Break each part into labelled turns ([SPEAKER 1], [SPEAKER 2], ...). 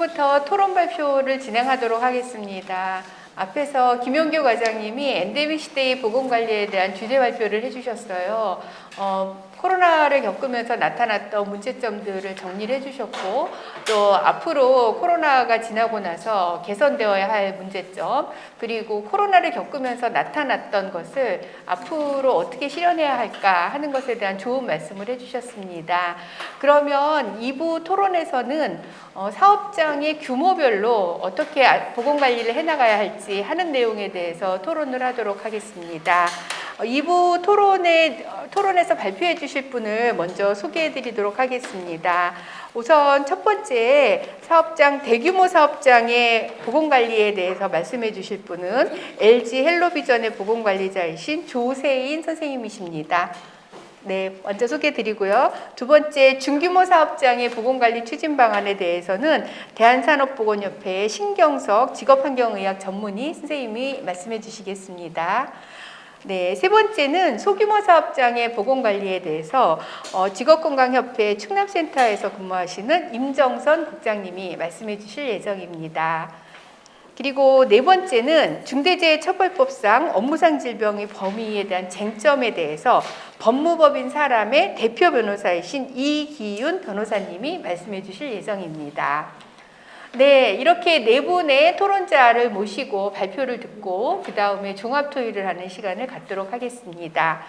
[SPEAKER 1] 지금부터 토론 발표를 진행하도록 하겠습니다. 앞에서 김용규 과장님이 엔데믹 시대의 보건관리에 대한 주제 발표를 해주셨어요. 코로나를 겪으면서 나타났던 문제점들을 정리를 해주셨고, 또 앞으로 코로나가 지나고 나서 개선되어야 할 문제점, 그리고 코로나를 겪으면서 나타났던 것을 앞으로 어떻게 실현해야 할까 하는 것에 대한 좋은 말씀을 해주셨습니다. 그러면 2부 토론에서는 사업장의 규모별로 어떻게 보건관리를 해나가야 할지 하는 내용에 대해서 토론을 하도록 하겠습니다. 2부 토론에서 발표해 주실 분을 먼저 소개해 드리도록 하겠습니다. 우선 첫 번째 대규모 사업장의 보건관리에 대해서 말씀해 주실 분은 LG 헬로비전의 보건관리자이신 조세인 선생님이십니다. 네, 먼저 소개해 드리고요. 두 번째, 중규모 사업장의 보건관리 추진 방안에 대해서는 대한산업보건협회의 신경석 직업환경의학 전문의 선생님이 말씀해 주시겠습니다. 네, 세 번째는 소규모 사업장의 보건관리에 대해서 직업건강협회 충남센터에서 근무하시는 임정선 국장님이 말씀해 주실 예정입니다. 그리고 네 번째는 중대재해처벌법상 업무상 질병의 범위에 대한 쟁점에 대해서 법무법인 사람의 대표 변호사이신 이기윤 변호사님이 말씀해 주실 예정입니다. 네, 이렇게 네 분의 토론자를 모시고 발표를 듣고 그 다음에 종합토의를 하는 시간을 갖도록 하겠습니다.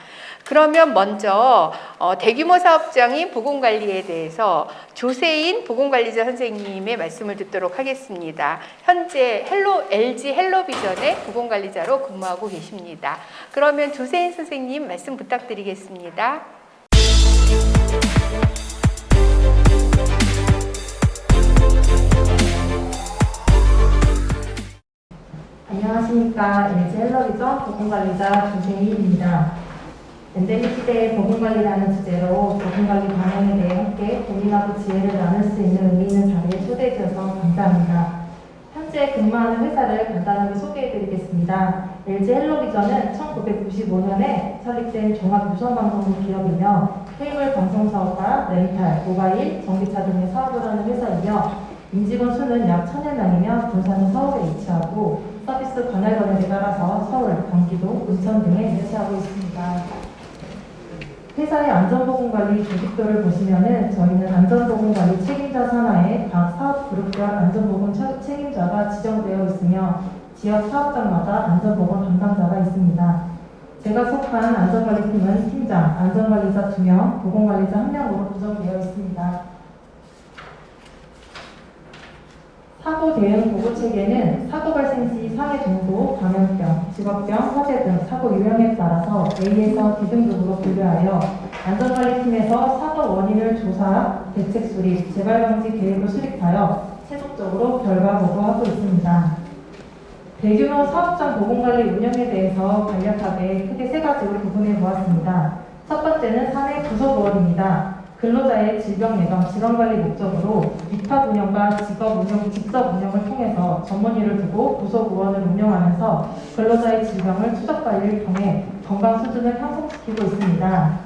[SPEAKER 1] 그러면 먼저 대규모 사업장인 보건관리에 대해서 조세인 보건관리자 선생님의 말씀을 듣도록 하겠습니다. 현재 LG 헬로비전의 보건관리자로 근무하고 계십니다. 그러면 조세인 선생님 말씀 부탁드리겠습니다.
[SPEAKER 2] 안녕하십니까. LG 헬로비전 보건관리자 조세희입니다. 엔데믹 시대의 보건관리라는 주제로 보건관리 방향에 대해 함께 고민하고 지혜를 나눌 수 있는 의미 있는 자리에 초대해 주셔서 감사합니다. 현재 근무하는 회사를 간단하게 소개해드리겠습니다. LG 헬로비전은 1995년에 설립된 종합유선방송국 기업이며 케이블 방송사업과 렌탈, 모바일, 전기차 등의 사업을 하는 회사이며 임직원 수는 약 1000여 명이며 본사는 서울에 위치하고 서비스 관할 권역에 따라서 서울, 경기도, 인천 등에 위치하고 있습니다. 회사의 안전보건관리 조직도를 보시면은 저희는 안전보건관리 책임자 산하에 각 사업 그룹별 안전보건 책임자가 지정되어 있으며 지역 사업장마다 안전보건 담당자가 있습니다. 제가 속한 안전관리팀은 팀장, 안전관리자 2명, 보건관리자 1명으로 구성되어 있습니다. 사고 대응 보고 체계는 사고 발생 시 사회 정도, 감염병, 직업병, 화재 등 사고 유형에 따라서 A에서 D 등급으로 분류하여 안전관리팀에서 사고 원인을 조사, 대책 수립, 재발 방지 계획을 수립하여 최종적으로 결과 보고하고 있습니다. 대규모 사업장 보건관리 운영에 대해서 간략하게 크게 세 가지로 구분해 보았습니다. 첫 번째는 사내 부서구원입니다. 근로자의 질병 예방, 질환관리 목적으로 위탁 운영과 직접 운영을 통해서 전문의를 두고 부서구원을 운영하면서 근로자의 질병을 추적 관리를 통해 건강 수준을 향상시키고 있습니다.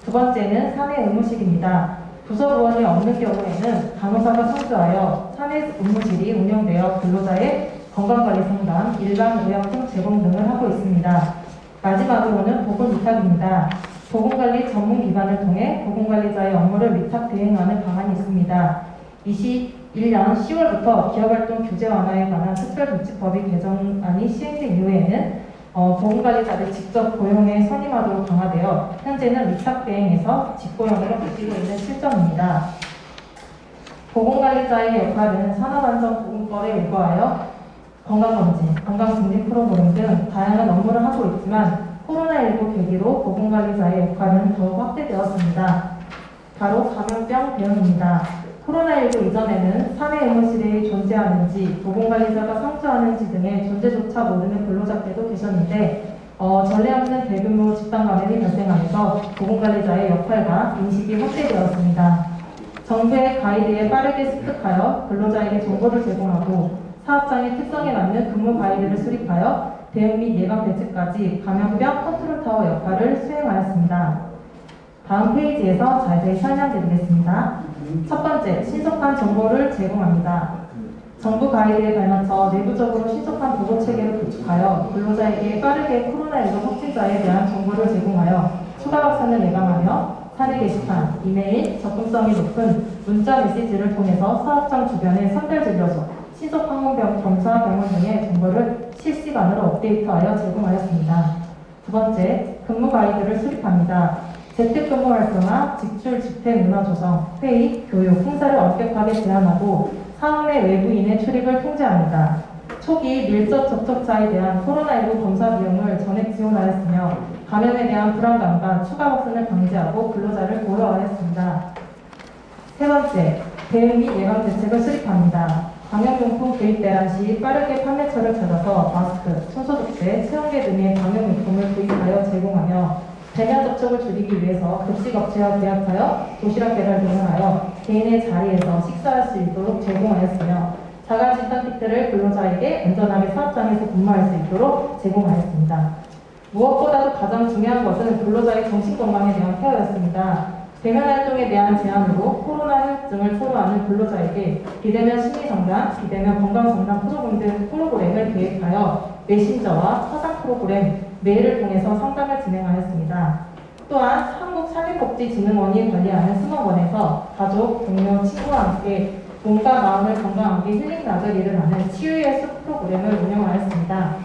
[SPEAKER 2] 두 번째는 사내 의무실입니다. 부서구원이 없는 경우에는 간호사가 상주하여 사내 의무실이 운영되어 근로자의 건강관리 상담, 일반 의약품 제공 등을 하고 있습니다. 마지막으로는 보건위탁입니다. 보건관리 전문기관을 통해 보건관리자의 업무를 위탁 대행하는 방안이 있습니다. 21년 10월부터 기업활동 규제 완화에 관한 특별조치법이 개정안이 시행된 이후에는 보건관리자를 직접 고용해 선임하도록 강화되어 현재는 위탁 대행에서 직고용으로 바뀌고 있는 실정입니다. 보건관리자의 역할은 산업안전보건법에 의거하여 건강검진, 건강증진 프로그램 등 다양한 업무를 하고 있지만 코로나19 계기로 보건관리자의 역할은 더욱 확대되었습니다. 바로 감염병 대응입니다. 코로나19 이전에는 사내 의무실이 존재하는지, 보건관리자가 상주하는지 등의 존재조차 모르는 근로자께도 계셨는데 전례 없는 대규모 집단 감염이 발생하면서 보건관리자의 역할과 인식이 확대되었습니다. 정부의 가이드에 빠르게 습득하여 근로자에게 정보를 제공하고 사업장의 특성에 맞는 근무 가이드를 수립하여 대응 및 예방 대책까지 감염병 컨트롤타워 역할을 수행하였습니다. 다음 페이지에서 자세히 설명드리겠습니다. 첫 번째, 신속한 정보를 제공합니다. 정부 가이드에 발맞춰 내부적으로 신속한 보고 체계를 구축하여 근로자에게 빠르게 코로나19 확진자에 대한 정보를 제공하여 추가 확산을 예방하며 사내 게시판, 이메일, 접근성이 높은 문자 메시지를 통해서 사업장 주변에 선별 진료소, 신속 항원병, 검사 병원 등의 정보를 실시간으로 업데이트하여 제공하였습니다. 두 번째, 근무 가이드를 수립합니다. 재택근무 활성화, 직출, 집행 문화 조성, 회의, 교육, 행사를 엄격하게 제한하고 사업 내 외부인의 출입을 통제합니다. 초기 밀접 접촉자에 대한 코로나19 검사 비용을 전액 지원하였으며 감염에 대한 불안감과 추가 확산을 방지하고 근로자를 보호하였습니다. 세 번째, 대응 및 예방 대책을 수립합니다. 방역용품 구입 대란 시 빠르게 판매처를 찾아서 마스크, 손소독제, 체온계 등의 방역용품을 구입하여 제공하며 대면 접촉을 줄이기 위해서 급식업체와 계약하여 도시락 배달 등을 하여 개인의 자리에서 식사할 수 있도록 제공하였으며 자가진단키트를 근로자에게 안전하게 사업장에서 근무할 수 있도록 제공하였습니다. 무엇보다도 가장 중요한 것은 근로자의 정신건강에 대한 케어였습니다. 대면 활동에 대한 제한으로 코로나 후유증을 토로하는 근로자에게 비대면 심리상담, 비대면 건강상담 프로그램을 계획하여 메신저와 화상 프로그램, 메일을 통해서 상담을 진행하였습니다. 또한 한국사회복지진흥원이 관리하는 승원원에서 가족, 동료, 친구와 함께 몸과 마음을 건강하게 힐링락을 이루는 치유의 숲 프로그램을 운영하였습니다.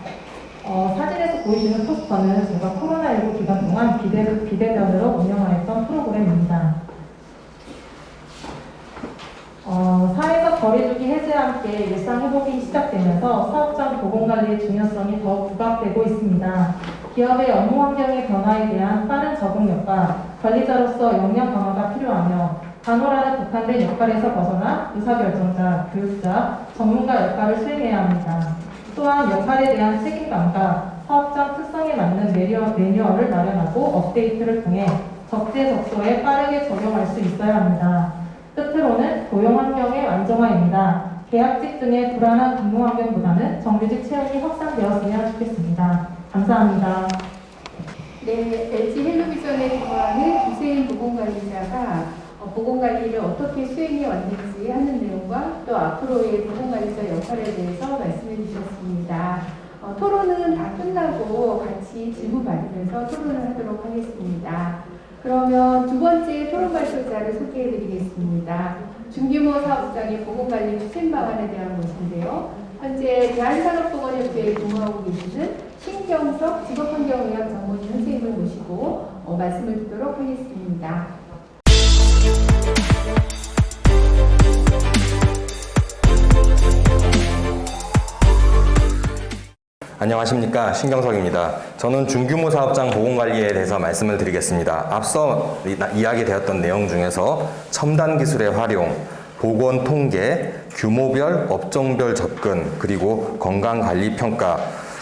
[SPEAKER 2] 사진에서 보이시는 포스터는 제가 코로나19 기간 동안 비대면으로 운영하였던 프로그램입니다. 사회적 거리두기 해제와 함께 일상 회복이 시작되면서 사업장 보건관리의 중요성이 더욱 부각되고 있습니다. 기업의 업무 환경의 변화에 대한 빠른 적응력과 관리자로서 역량 강화가 필요하며 간호라는 국한된 역할에서 벗어나 의사결정자, 교육자, 전문가 역할을 수행해야 합니다. 또한 역할에 대한 책임감과 사업장 특성에 맞는 매뉴얼을 마련하고 업데이트를 통해 적재적소에 빠르게 적용할 수 있어야 합니다. 끝으로는 고용 환경의 안정화입니다. 계약직 등의 불안한 근무 환경보다는 정규직 채용이 확산되었으면 좋겠습니다. 감사합니다.
[SPEAKER 1] 네, LG 헬로비전에 근무하는 유세인 보건관리자가 보건관리를 어떻게 수행해 왔는지 하는 내용과 또 앞으로의 보건관리자 역할에 대해서 말씀해 주셨습니다. 토론은 다 끝나고 같이 질문 받으면서 토론을 하도록 하겠습니다. 그러면 두 번째 토론 발표자를 소개해 드리겠습니다. 중규모 사업장의 보건관리 추진 방안에 대한 것인데요. 현재 대한산업보건협회에 근무하고 계시는 신경석 직업환경의학 전문의 선생님을 모시고 말씀을 듣도록 하겠습니다.
[SPEAKER 3] 안녕하십니까, 신경석입니다. 저는 중규모 사업장 보건관리에 대해서 말씀을 드리겠습니다. 앞서 이야기되었던 내용 중에서 첨단 기술의 활용, 보건 통계, 규모별, 업종별 접근, 그리고 건강관리평가,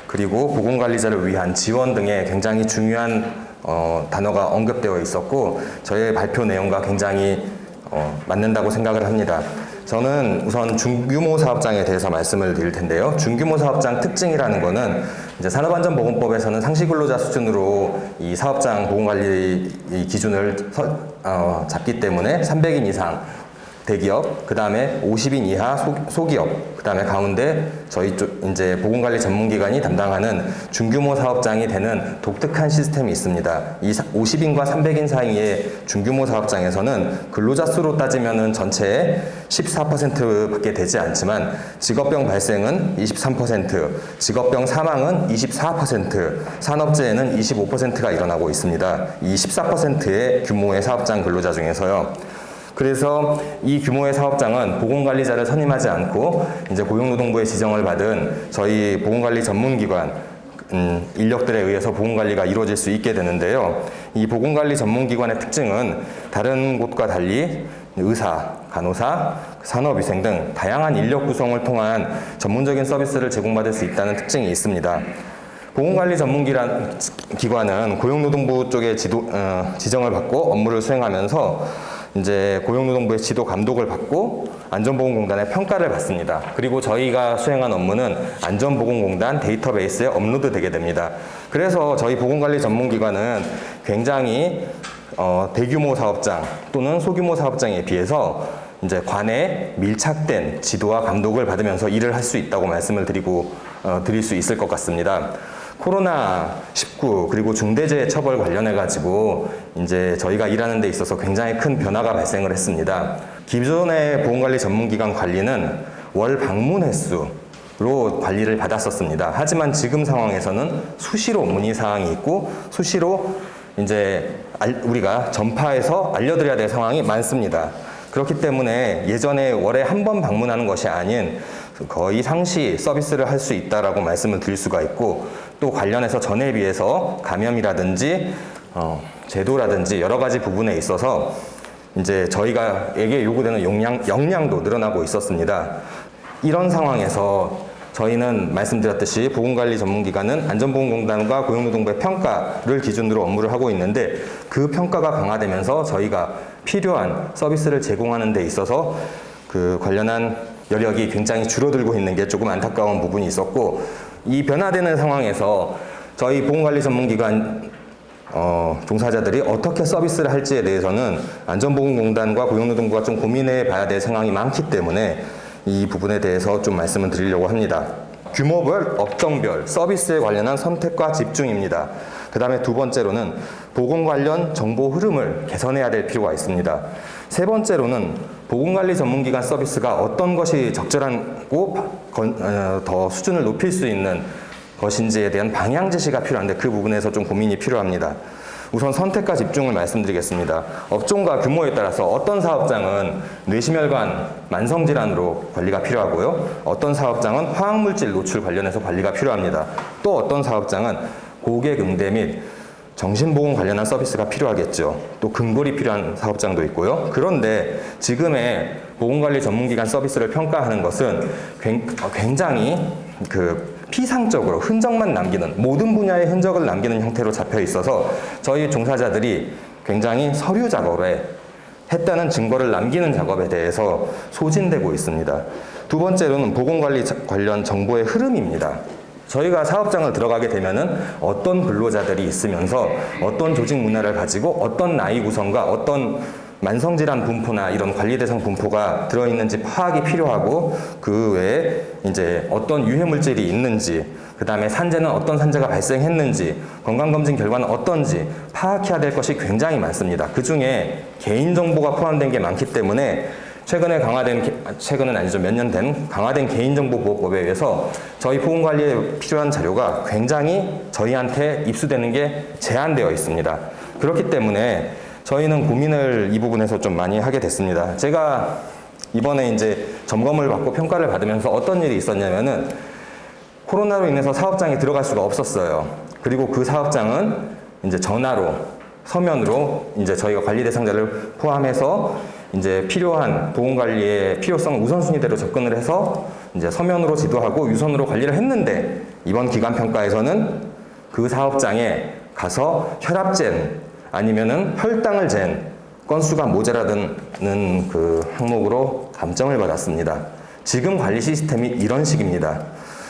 [SPEAKER 3] 그리고 보건관리자를 위한 지원 등의 굉장히 중요한 단어가 언급되어 있었고 저의 발표 내용과 굉장히 맞는다고 생각을 합니다. 저는 우선 중규모 사업장에 대해서 말씀을 드릴 텐데요. 중규모 사업장 특징이라는 거는 이제 산업안전보건법에서는 상시근로자 수준으로 이 사업장 보건관리 기준을 잡기 때문에 300인 이상 대기업, 그 다음에 50인 이하 소기업, 그 다음에 가운데 저희 쪽 이제 보건관리 전문기관이 담당하는 중규모 사업장이 되는 독특한 시스템이 있습니다. 이 50인과 300인 사이의 중규모 사업장에서는 근로자 수로 따지면은 전체의 14%밖에 되지 않지만 직업병 발생은 23%, 직업병 사망은 24%, 산업재해는 25%가 일어나고 있습니다. 이 14%의 규모의 사업장 근로자 중에서요. 그래서 이 규모의 사업장은 보건관리자를 선임하지 않고 이제 고용노동부의 지정을 받은 저희 보건관리 전문기관 인력들에 의해서 보건관리가 이루어질 수 있게 되는데요. 이 보건관리 전문기관의 특징은 다른 곳과 달리 의사, 간호사, 산업위생 등 다양한 인력 구성을 통한 전문적인 서비스를 제공받을 수 있다는 특징이 있습니다. 보건관리 전문기관은 고용노동부 쪽에 지정을 받고 업무를 수행하면서 이제 고용노동부의 지도 감독을 받고 안전보건공단의 평가를 받습니다. 그리고 저희가 수행한 업무는 안전보건공단 데이터베이스에 업로드되게 됩니다. 그래서 저희 보건관리 전문기관은 굉장히 대규모 사업장 또는 소규모 사업장에 비해서 이제 관에 밀착된 지도와 감독을 받으면서 일을 할 수 있다고 말씀을 드릴 수 있을 것 같습니다. 코로나19 그리고 중대재해처벌 관련해 가지고 이제 저희가 일하는 데 있어서 굉장히 큰 변화가 발생을 했습니다. 기존의 보건관리 전문기관 관리는 월 방문 횟수로 관리를 받았었습니다. 하지만 지금 상황에서는 수시로 문의 사항이 있고 수시로 이제 우리가 전파해서 알려드려야 될 상황이 많습니다. 그렇기 때문에 예전에 월에 한 번 방문하는 것이 아닌 거의 상시 서비스를 할 수 있다라고 말씀을 드릴 수가 있고, 또 관련해서 전에 비해서 감염이라든지 제도라든지 여러 가지 부분에 있어서 이제 저희가에게 요구되는 역량도 늘어나고 있었습니다. 이런 상황에서 저희는 말씀드렸듯이 보건관리 전문기관은 안전보건공단과 고용노동부의 평가를 기준으로 업무를 하고 있는데, 그 평가가 강화되면서 저희가 필요한 서비스를 제공하는 데 있어서 그 관련한 여력이 굉장히 줄어들고 있는 게 조금 안타까운 부분이 있었고, 이 변화되는 상황에서 저희 보건관리 전문기관 종사자들이 어떻게 서비스를 할지에 대해서는 안전보건공단과 고용노동부가 좀 고민해 봐야 될 상황이 많기 때문에 이 부분에 대해서 좀 말씀을 드리려고 합니다. 규모별, 업종별, 서비스에 관련한 선택과 집중입니다. 그 다음에 두 번째로는 보건 관련 정보 흐름을 개선해야 될 필요가 있습니다. 세 번째로는 보건관리 전문기관 서비스가 어떤 것이 적절하고 더 수준을 높일 수 있는 것인지에 대한 방향 제시가 필요한데, 그 부분에서 좀 고민이 필요합니다. 우선 선택과 집중을 말씀드리겠습니다. 업종과 규모에 따라서 어떤 사업장은 뇌심혈관 만성질환으로 관리가 필요하고요. 어떤 사업장은 화학물질 노출 관련해서 관리가 필요합니다. 또 어떤 사업장은 고객 응대 및 정신보건 관련한 서비스가 필요하겠죠. 또 근골이 필요한 사업장도 있고요. 그런데 지금의 보건관리 전문기관 서비스를 평가하는 것은 굉장히 피상적으로 흔적만 남기는, 모든 분야의 흔적을 남기는 형태로 잡혀 있어서 저희 종사자들이 굉장히 서류 작업에 했다는 증거를 남기는 작업에 대해서 소진되고 있습니다. 두 번째로는 보건관리 관련 정보의 흐름입니다. 저희가 사업장을 들어가게 되면은 어떤 근로자들이 있으면서 어떤 조직 문화를 가지고 어떤 나이 구성과 어떤 만성질환 분포나 이런 관리 대상 분포가 들어있는지 파악이 필요하고, 그 외에 이제 어떤 유해 물질이 있는지, 그 다음에 산재는 어떤 산재가 발생했는지, 건강검진 결과는 어떤지 파악해야 될 것이 굉장히 많습니다. 그 중에 개인정보가 포함된 게 많기 때문에 최근은 아니죠, 몇 년 된 강화된 개인정보보호법에 의해서 저희 보건관리에 필요한 자료가 굉장히 저희한테 입수되는 게 제한되어 있습니다. 그렇기 때문에 저희는 고민을 이 부분에서 좀 많이 하게 됐습니다. 제가 이번에 이제 점검을 받고 평가를 받으면서 어떤 일이 있었냐면은, 코로나로 인해서 사업장에 들어갈 수가 없었어요. 그리고 그 사업장은 이제 전화로, 서면으로 이제 저희가 관리 대상자를 포함해서 이제 필요한 보건관리의 필요성 우선순위대로 접근을 해서 이제 서면으로 지도하고 유선으로 관리를 했는데, 이번 기관평가에서는 그 사업장에 가서 혈압젠 아니면은 혈당을 잰 건수가 모자라는 그 항목으로 감점을 받았습니다. 지금 관리 시스템이 이런 식입니다.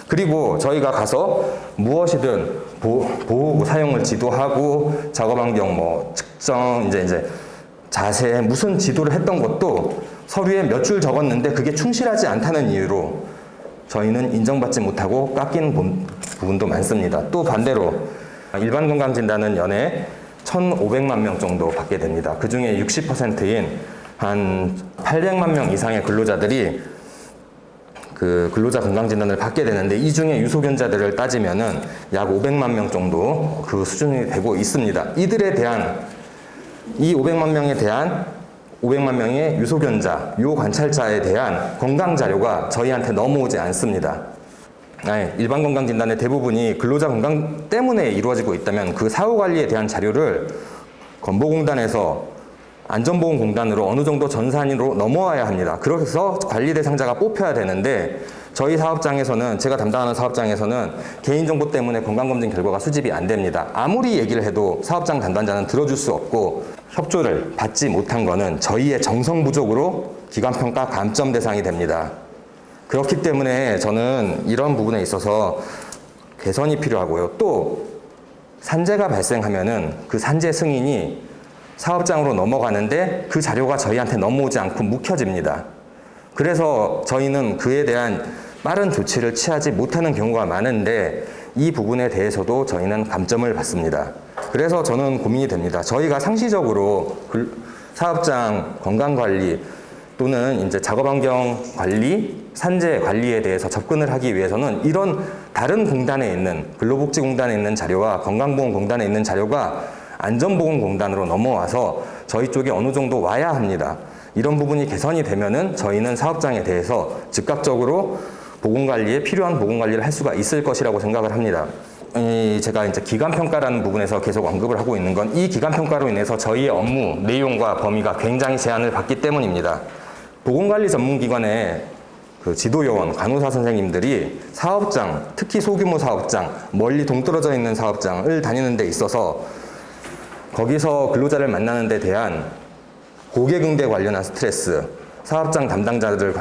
[SPEAKER 3] 그리고 저희가 가서 무엇이든 보호구 사용을 지도하고 작업 환경 측정 이제 자세 무슨 지도를 했던 것도 서류에 몇 줄 적었는데 그게 충실하지 않다는 이유로 저희는 인정받지 못하고 깎이는 부분도 많습니다. 또 반대로 일반 건강진단은 연에 1,500만 명 정도 받게 됩니다. 그 중에 60%인 한 800만 명 이상의 근로자들이 그 근로자 건강진단을 받게 되는데, 이 중에 유소견자들을 따지면은 약 500만 명 정도 그 수준이 되고 있습니다. 이들에 대한 이 500만 명에 대한 500만 명의 유소견자, 요관찰자에 대한 건강 자료가 저희한테 넘어오지 않습니다. 일반 건강진단의 대부분이 근로자 건강 때문에 이루어지고 있다면 그 사후 관리에 대한 자료를 건보공단에서 안전보건공단으로 어느 정도 전산으로 넘어와야 합니다. 그래서 관리 대상자가 뽑혀야 되는데, 저희 사업장에서는, 제가 담당하는 사업장에서는 개인정보 때문에 건강검진 결과가 수집이 안 됩니다. 아무리 얘기를 해도 사업장 담당자는 들어줄 수 없고, 협조를 받지 못한 거는 저희의 정성 부족으로 기관평가 감점 대상이 됩니다. 그렇기 때문에 저는 이런 부분에 있어서 개선이 필요하고요. 또 산재가 발생하면은 그 산재 승인이 사업장으로 넘어가는데 그 자료가 저희한테 넘어오지 않고 묵혀집니다. 그래서 저희는 그에 대한 빠른 조치를 취하지 못하는 경우가 많은데 이 부분에 대해서도 저희는 감점을 받습니다. 그래서 저는 고민이 됩니다. 저희가 상시적으로 사업장 건강관리 또는 이제 작업환경 관리, 산재 관리에 대해서 접근을 하기 위해서는 이런 다른 공단에 있는 근로복지공단에 있는 자료와 건강보험공단에 있는 자료가 안전보건공단으로 넘어와서 저희 쪽에 어느 정도 와야 합니다. 이런 부분이 개선이 되면은 저희는 사업장에 대해서 즉각적으로 보건관리에 필요한 보건관리를 할 수가 있을 것이라고 생각을 합니다. 제가 이제 기간평가라는 부분에서 계속 언급을 하고 있는 건 이 기간평가로 인해서 저희의 업무 내용과 범위가 굉장히 제한을 받기 때문입니다. 보건관리 전문기관의 그 지도요원, 간호사 선생님들이 사업장, 특히 소규모 사업장, 멀리 동떨어져 있는 사업장을 다니는 데 있어서 거기서 근로자를 만나는 데 대한 고객 응대 관련한 스트레스, 사업장 담당자들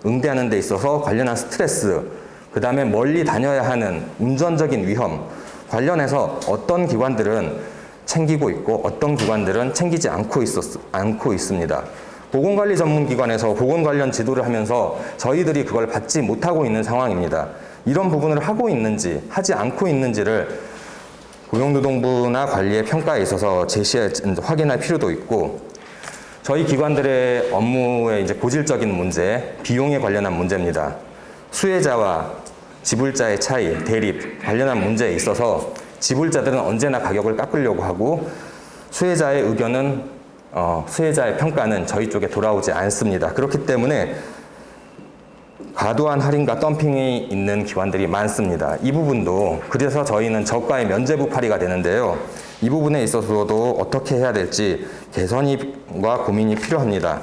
[SPEAKER 3] 응대하는 데 있어서 관련한 스트레스, 그 다음에 멀리 다녀야 하는 운전적인 위험 관련해서 어떤 기관들은 챙기고 있고 어떤 기관들은 챙기지 않고 있습니다. 보건관리 전문기관에서 보건 관련 지도를 하면서 저희들이 그걸 받지 못하고 있는 상황입니다. 이런 부분을 하고 있는지 하지 않고 있는지를 고용노동부나 관리의 평가에 있어서 확인할 필요도 있고, 저희 기관들의 업무의 이제 고질적인 문제, 비용에 관련한 문제입니다. 수혜자와 지불자의 차이, 대립 관련한 문제에 있어서 지불자들은 언제나 가격을 깎으려고 하고 수혜자의 의견은 수혜자의 평가는 저희 쪽에 돌아오지 않습니다. 그렇기 때문에 과도한 할인과 덤핑이 있는 기관들이 많습니다. 이 부분도 그래서 저희는 저가의 면제부팔이가 되는데요. 이 부분에 있어서도 어떻게 해야 될지 개선과 고민이 필요합니다.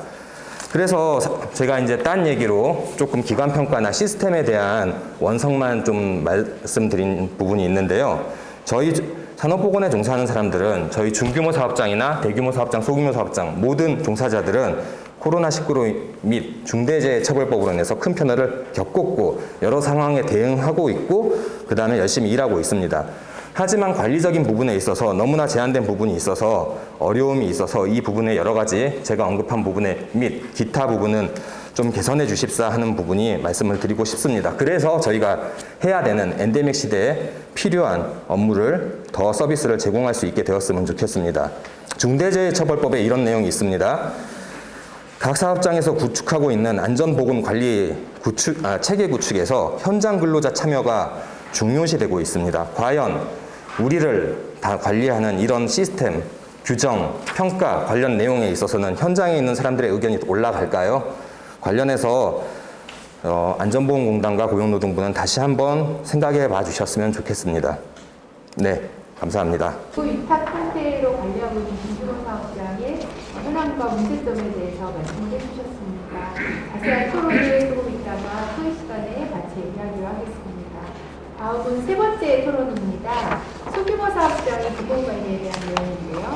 [SPEAKER 3] 그래서 제가 이제 딴 얘기로 조금 기관평가나 시스템에 대한 원성만 좀 말씀드린 부분이 있는데요. 저희 산업보건에 종사하는 사람들은 저희 중규모 사업장이나 대규모 사업장, 소규모 사업장 모든 종사자들은 코로나19로 및 중대재해처벌법으로 인해서 큰 편애를 겪었고 여러 상황에 대응하고 있고 그 다음에 열심히 일하고 있습니다. 하지만 관리적인 부분에 있어서 너무나 제한된 부분이 있어서 어려움이 있어서 이 부분에 여러 가지 제가 언급한 부분에 및 기타 부분은 좀 개선해 주십사 하는 부분이 말씀을 드리고 싶습니다. 그래서 저희가 해야 되는 엔데믹 시대에 필요한 업무를 더 서비스를 제공할 수 있게 되었으면 좋겠습니다. 중대재해처벌법에 이런 내용이 있습니다. 각 사업장에서 구축하고 있는 안전보건관리 체계 구축에서 현장 근로자 참여가 중요시되고 있습니다. 과연 우리를 다 관리하는 이런 시스템, 규정, 평가 관련 내용에 있어서는 현장에 있는 사람들의 의견이 올라갈까요? 관련해서 안전보건공단과 고용노동부는 다시 한번 생각해 봐 주셨으면 좋겠습니다. 네, 감사합니다.
[SPEAKER 1] 위탁 형태로 관리하고 있는 중소형 사업장의 현황과 문제점에 대해서 말씀을 해주셨습니다. 자세한 토론을 조금 있다가 토의 시간에 같이 이야기를 하겠습니다. 다음은 세 번째 토론입니다. 소규모 사업장의 보건관리에 대한 내용인데요.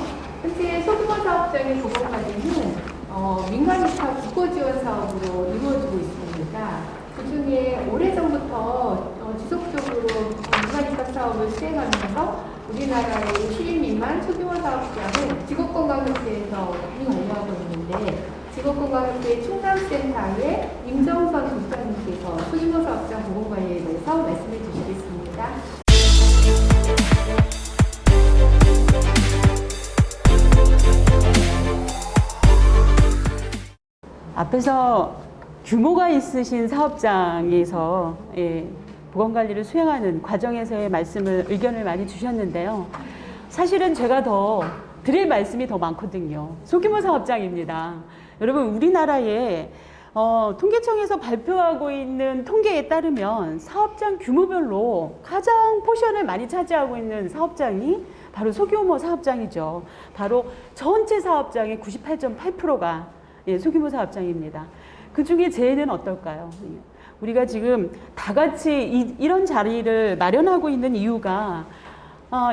[SPEAKER 1] 현재 소규모 사업장의 보건관리는 민간 위탁 국고 지원 사업으로 이루어지고 있습니다. 그중에 오래전부터 지속적으로 민간 위탁 사업을 수행하면서 우리나라의 10인 미만 소규모 사업장은 직업건강협회에서 많이 관리하고 있는데 직업건강협회 충남센터의 임정선 국장님께서 소규모 사업장 보건관리에 대해서 말씀해 주시겠습니다.
[SPEAKER 4] 앞에서 규모가 있으신 사업장에서 보건관리를 수행하는 과정에서의 의견을 많이 주셨는데요. 사실은 제가 더 드릴 말씀이 더 많거든요. 소규모 사업장입니다. 여러분, 우리나라에 통계청에서 발표하고 있는 통계에 따르면 사업장 규모별로 가장 포션을 많이 차지하고 있는 사업장이 바로 소규모 사업장이죠. 바로 전체 사업장의 98.8%가 소규모 사업장입니다. 그 중에 제는 어떨까요? 우리가 지금 다 같이 이런 자리를 마련하고 있는 이유가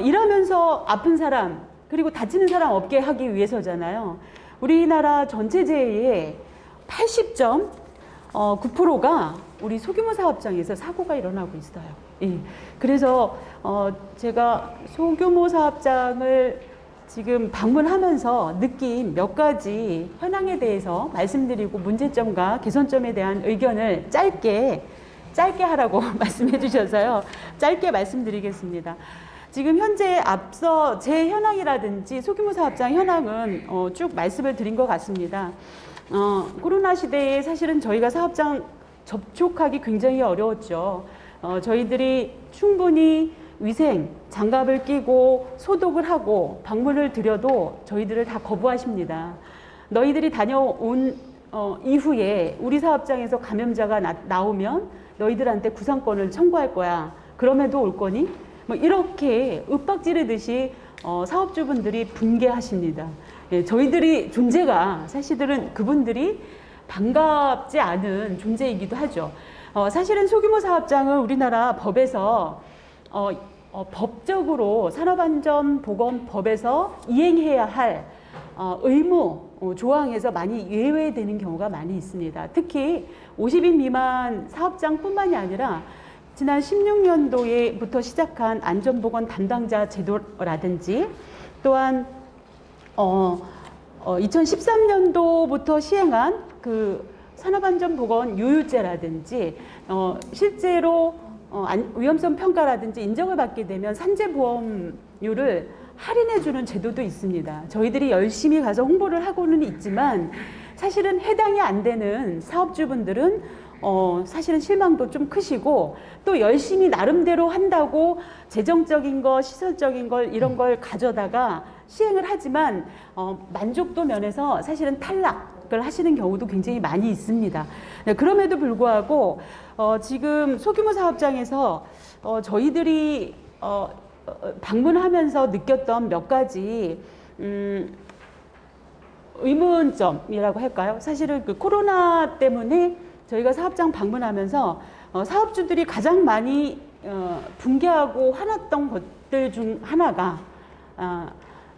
[SPEAKER 4] 일하면서 아픈 사람 그리고 다치는 사람 없게 하기 위해서잖아요. 우리나라 전체 재해의 80.9%가 우리 소규모 사업장에서 사고가 일어나고 있어요. 그래서 제가 소규모 사업장을 지금 방문하면서 느낀 몇 가지 현황에 대해서 말씀드리고 문제점과 개선점에 대한 의견을 짧게 하라고 말씀해 주셔서요. 짧게 말씀드리겠습니다. 지금 현재 앞서 제 현황이라든지 소규모 사업장 현황은 쭉 말씀을 드린 것 같습니다. 코로나 시대에 사실은 저희가 사업장 접촉하기 굉장히 어려웠죠. 저희들이 충분히 위생, 장갑을 끼고 소독을 하고 방문을 드려도 저희들을 다 거부하십니다. 너희들이 다녀온 이후에 우리 사업장에서 감염자가 나오면 너희들한테 구상권을 청구할 거야. 그럼에도 올 거니? 뭐 이렇게 윽박지르듯이 사업주분들이 분개하십니다. 예, 저희들이 존재가 사실은 그분들이 반갑지 않은 존재이기도 하죠. 사실은 소규모 사업장은 우리나라 법에서 법적으로 산업안전보건법에서 이행해야 할 의무 조항에서 많이 예외되는 경우가 많이 있습니다. 특히 50인 미만 사업장뿐만이 아니라 지난 16년도에부터 시작한 안전보건 담당자 제도라든지 또한 2013년도부터 시행한 그 산업안전보건 유유제라든지 실제로 위험성 평가라든지 인정을 받게 되면 산재보험료를 할인해주는 제도도 있습니다. 저희들이 열심히 가서 홍보를 하고는 있지만 사실은 해당이 안 되는 사업주분들은 사실은 실망도 좀 크시고 또 열심히 나름대로 한다고 재정적인 거, 시설적인 걸 이런 걸 가져다가 시행을 하지만 만족도 면에서 사실은 탈락을 하시는 경우도 굉장히 많이 있습니다. 네, 그럼에도 불구하고 지금 소규모 사업장에서 저희들이 방문하면서 느꼈던 몇 가지 의문점이라고 할까요? 사실은 그 코로나 때문에 저희가 사업장 방문하면서 사업주들이 가장 많이 붕괴하고 화났던 것들 중 하나가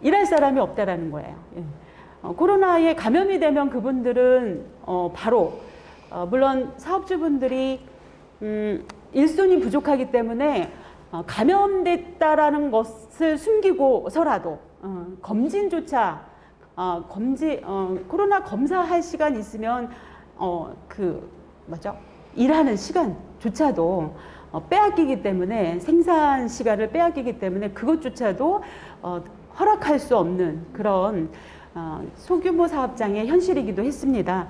[SPEAKER 4] 일할 사람이 없다라는 거예요. 예. 코로나에 감염이 되면 그분들은 바로 물론 사업주분들이 일손이 부족하기 때문에 감염됐다라는 것을 숨기고서라도 검진조차 코로나 검사할 시간 있으면 일하는 시간조차도 빼앗기기 때문에 생산 시간을 빼앗기기 때문에 그것조차도 허락할 수 없는 그런 소규모 사업장의 현실이기도 했습니다.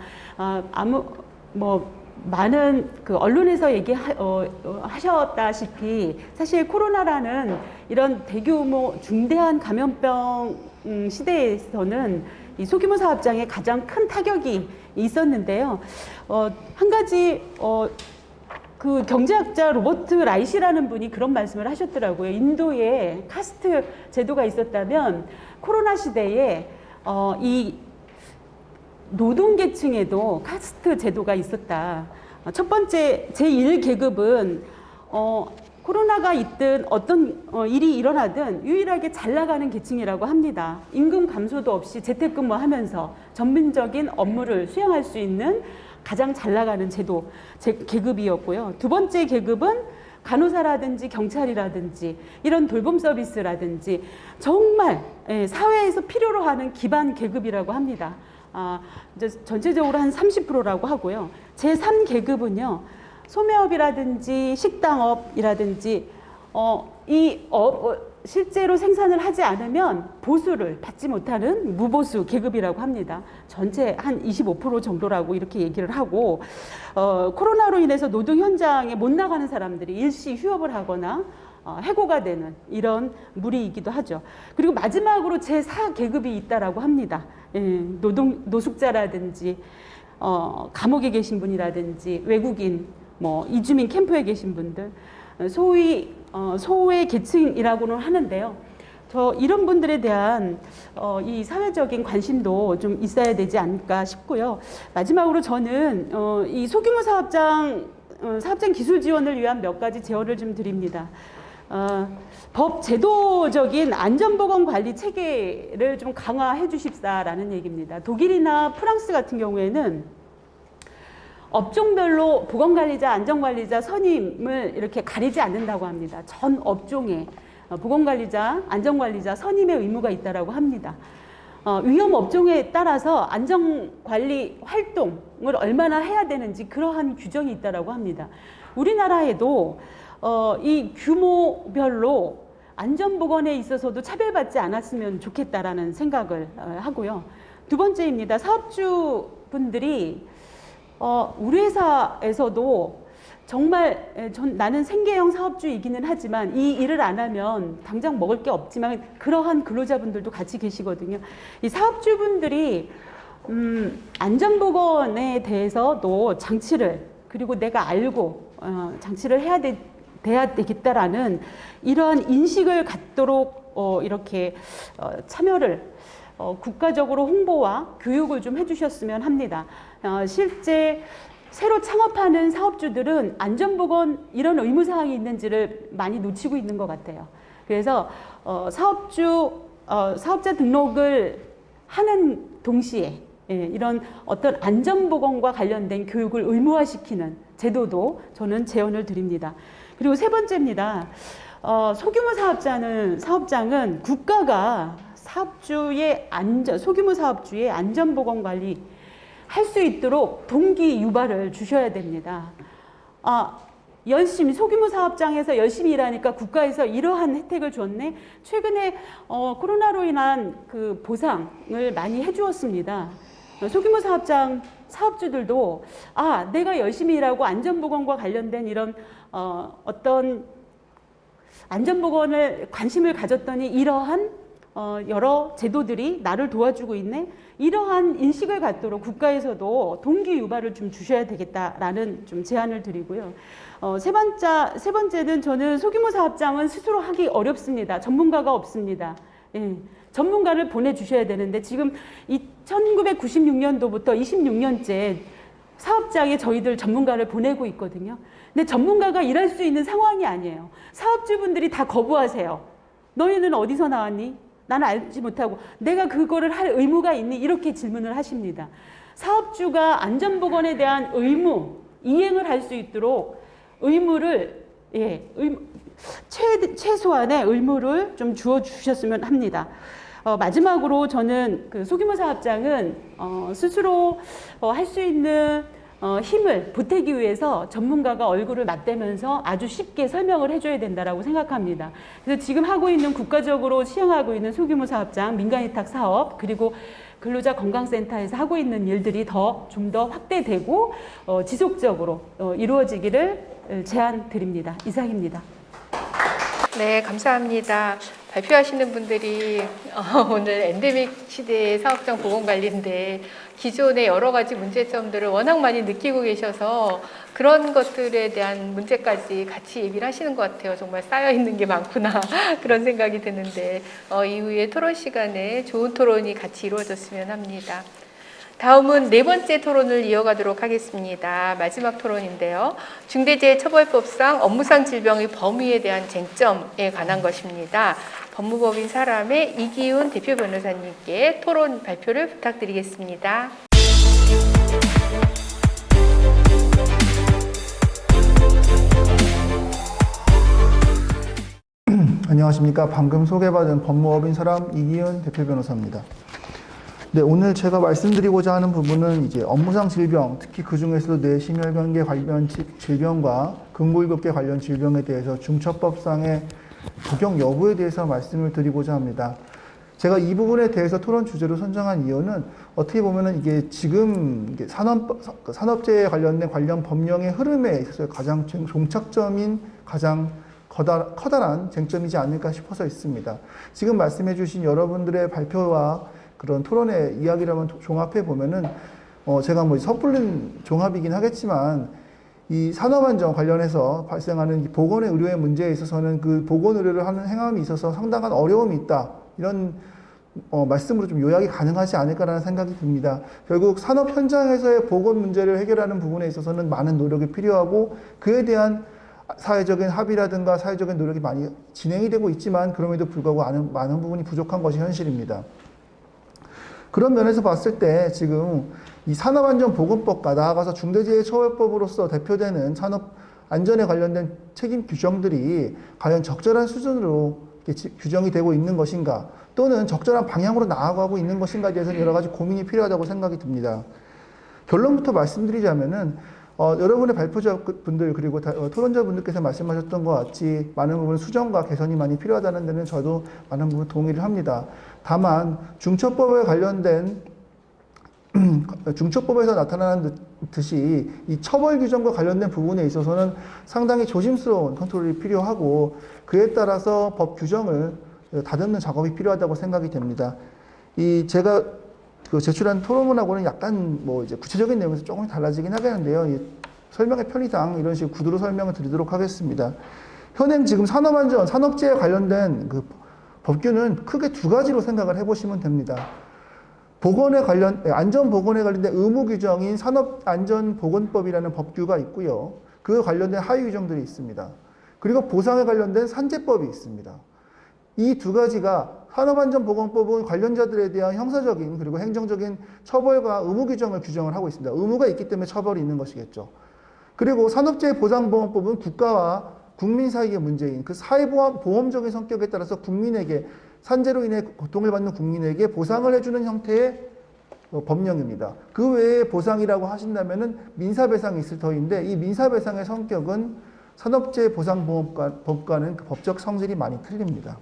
[SPEAKER 4] 많은 그 언론에서 하셨다시피 사실 코로나라는 이런 대규모 중대한 감염병 시대에서는 이 소규모 사업장에 가장 큰 타격이 있었는데요. 한 가지 그 경제학자 로버트 라이시라는 분이 그런 말씀을 하셨더라고요. 인도에 카스트 제도가 있었다면 코로나 시대에 이 노동계층에도 카스트 제도가 있었다. 첫 번째 제1계급은 코로나가 있든 어떤 일이 일어나든 유일하게 잘 나가는 계층이라고 합니다. 임금 감소도 없이 재택근무하면서 전문적인 업무를 수행할 수 있는 가장 잘 나가는 계급이었고요. 두 번째 계급은 간호사라든지 경찰이라든지 이런 돌봄 서비스라든지 정말 사회에서 필요로 하는 기반 계급이라고 합니다. 이제 전체적으로 한 30%라고 하고요. 제3계급은요. 소매업이라든지 식당업이라든지 실제로 생산을 하지 않으면 보수를 받지 못하는 무보수 계급이라고 합니다. 전체 한 25% 정도라고 이렇게 얘기를 하고 코로나로 인해서 노동 현장에 못 나가는 사람들이 일시 휴업을 하거나 해고가 되는 이런 무리이기도 하죠. 그리고 마지막으로 제4계급이 있다라고 합니다. 노숙자라든지 감옥에 계신 분이라든지 외국인 이주민 캠프에 계신 분들 소위 소외 계층이라고는 하는데요. 이런 분들에 대한 이 사회적인 관심도 좀 있어야 되지 않을까 싶고요. 마지막으로 저는 이 소규모 사업장 기술 지원을 위한 몇 가지 제언을 좀 드립니다. 법 제도적인 안전보건 관리 체계를 좀 강화해 주십사라는 얘기입니다. 독일이나 프랑스 같은 경우에는 업종별로 보건관리자, 안전관리자 선임을 이렇게 가리지 않는다고 합니다. 전 업종에 보건관리자, 안전관리자 선임의 의무가 있다라고 합니다. 위험 업종에 따라서 안전관리 활동을 얼마나 해야 되는지 그러한 규정이 있다라고 합니다. 우리나라에도 이 규모별로 안전보건에 있어서도 차별받지 않았으면 좋겠다라는 생각을 하고요. 두 번째입니다. 사업주분들이 우리 회사에서도 정말 나는 생계형 사업주이기는 하지만 이 일을 안 하면 당장 먹을 게 없지만 그러한 근로자분들도 같이 계시거든요. 이 사업주분들이 안전보건에 대해서도 장치를 그리고 내가 알고 장치를 돼야 되겠다라는 이러한 인식을 갖도록 이렇게 참여를 국가적으로 홍보와 교육을 좀 해주셨으면 합니다. 실제 새로 창업하는 사업주들은 안전보건 이런 의무사항이 있는지를 많이 놓치고 있는 것 같아요. 그래서 사업자 등록을 하는 동시에 이런 어떤 안전보건과 관련된 교육을 의무화시키는 제도도 저는 제언을 드립니다. 그리고 세 번째입니다. 소규모 사업장은 국가가 소규모 사업주의 안전보건 관리 할 수 있도록 동기 유발을 주셔야 됩니다. 소규모 사업장에서 열심히 일하니까 국가에서 이러한 혜택을 줬네. 최근에 코로나로 인한 그 보상을 많이 해주었습니다. 소규모 사업장 사업주들도 내가 열심히 일하고 안전보건과 관련된 이런 어떤 안전보건을 관심을 가졌더니 이러한 여러 제도들이 나를 도와주고 있네. 이러한 인식을 갖도록 국가에서도 동기 유발을 좀 주셔야 되겠다라는 좀 제안을 드리고요. 세 번째는 저는 소규모 사업장은 스스로 하기 어렵습니다. 전문가가 없습니다. 전문가를 보내주셔야 되는데 지금 1996년도부터 26년째 사업장에 저희들 전문가를 보내고 있거든요. 근데 전문가가 일할 수 있는 상황이 아니에요. 사업주분들이 다 거부하세요. 너희는 어디서 나왔니? 나는 알지 못하고 내가 그거를 할 의무가 있니? 이렇게 질문을 하십니다. 사업주가 안전보건에 대한 이행을 할 수 있도록 의무를 최소한의 의무를 좀 주셨으면 합니다. 마지막으로 저는 그 소규모 사업장은 스스로 할 수 있는 힘을 보태기 위해서 전문가가 얼굴을 맞대면서 아주 쉽게 설명을 해줘야 된다라고 생각합니다. 그래서 지금 하고 있는 국가적으로 시행하고 있는 소규모 사업장, 민간위탁 사업, 그리고 근로자 건강센터에서 하고 있는 일들이 좀 더 확대되고 지속적으로 이루어지기를 제안드립니다. 이상입니다.
[SPEAKER 1] 네, 감사합니다. 발표하시는 분들이 오늘 엔데믹 시대의 사업장 보건관리인데 기존의 여러 가지 문제점들을 워낙 많이 느끼고 계셔서 그런 것들에 대한 문제까지 같이 얘기를 하시는 것 같아요. 정말 쌓여있는 게 많구나 그런 생각이 드는데 이후에 토론 시간에 좋은 토론이 같이 이루어졌으면 합니다. 다음은 네 번째 토론을 이어가도록 하겠습니다. 마지막 토론인데요. 중대재해처벌법상 업무상 질병의 범위에 대한 쟁점에 관한 것입니다. 법무법인 사람의 이기훈 대표 변호사님께 토론 발표를 부탁드리겠습니다.
[SPEAKER 5] 안녕하십니까. 방금 소개받은 법무법인 사람 이기훈 대표 변호사입니다. 네, 오늘 제가 말씀드리고자 하는 부분은 이제 업무상 질병, 특히 그 중에서도 뇌심혈관계 관련 질병과 근골격계 관련 질병에 대해서 중처법상의 적용 여부에 대해서 말씀을 드리고자 합니다. 제가 이 부분에 대해서 토론 주제로 선정한 이유는 어떻게 보면은 이게 지금 산업재해에 관련된 관련 법령의 흐름에 있어서 가장 종착점인 가장 커다란 쟁점이지 않을까 싶어서 있습니다. 지금 말씀해 주신 여러분들의 발표와 그런 토론의 이야기를 한번 종합해 보면은 제가 섣불린 종합이긴 하겠지만 이 산업안전 관련해서 발생하는 보건의 의료의 문제에 있어서는 그 보건 의료를 하는 행함이 있어서 상당한 어려움이 있다. 이런 말씀으로 좀 요약이 가능하지 않을까라는 생각이 듭니다. 결국 산업 현장에서의 보건 문제를 해결하는 부분에 있어서는 많은 노력이 필요하고 그에 대한 사회적인 합의라든가 사회적인 노력이 많이 진행이 되고 있지만 그럼에도 불구하고 많은 부분이 부족한 것이 현실입니다. 그런 면에서 봤을 때 지금 이 산업안전보건법과 나아가서 중대재해처벌법으로서 대표되는 산업안전에 관련된 책임 규정들이 과연 적절한 수준으로 규정이 되고 있는 것인가, 또는 적절한 방향으로 나아가고 있는 것인가에 대해서는 여러 가지 고민이 필요하다고 생각이 듭니다. 결론부터 말씀드리자면은 여러분의 발표자분들 그리고 토론자분들께서 말씀하셨던 것 같이 많은 부분 수정과 개선이 많이 필요하다는 데는 저도 많은 부분 동의를 합니다. 다만 중처법에 관련된 중처법에서 나타나는 듯이 이 처벌 규정과 관련된 부분에 있어서는 상당히 조심스러운 컨트롤이 필요하고, 그에 따라서 법 규정을 다듬는 작업이 필요하다고 생각이 됩니다. 제가 제출한 토론문하고는 약간 이제 구체적인 내용에서 조금 달라지긴 하겠는데요. 이 설명의 편의상 이런 식으로 구두로 설명을 드리도록 하겠습니다. 현행 지금 산업안전, 산업재해 관련된 그 법규는 크게 두 가지로 생각을 해보시면 됩니다. 안전보건에 관련된 의무 규정인 산업안전보건법이라는 법규가 있고요. 그 관련된 하위 규정들이 있습니다. 그리고 보상에 관련된 산재법이 있습니다. 이 두 가지가 산업안전보건법은 관련자들에 대한 형사적인 그리고 행정적인 처벌과 의무 규정을 규정을 하고 있습니다. 의무가 있기 때문에 처벌이 있는 것이겠죠. 그리고 산업재해보상보험법은 국가와 국민 사이의 문제인 그 사회보험적인 성격에 따라서 국민에게 산재로 인해 고통을 받는 국민에게 보상을 해주는 형태의 법령입니다. 그 외에 보상이라고 하신다면은 민사배상이 있을 터인데, 이 민사배상의 성격은 산업재해보상보험법과는 그 법적 성질이 많이 틀립니다.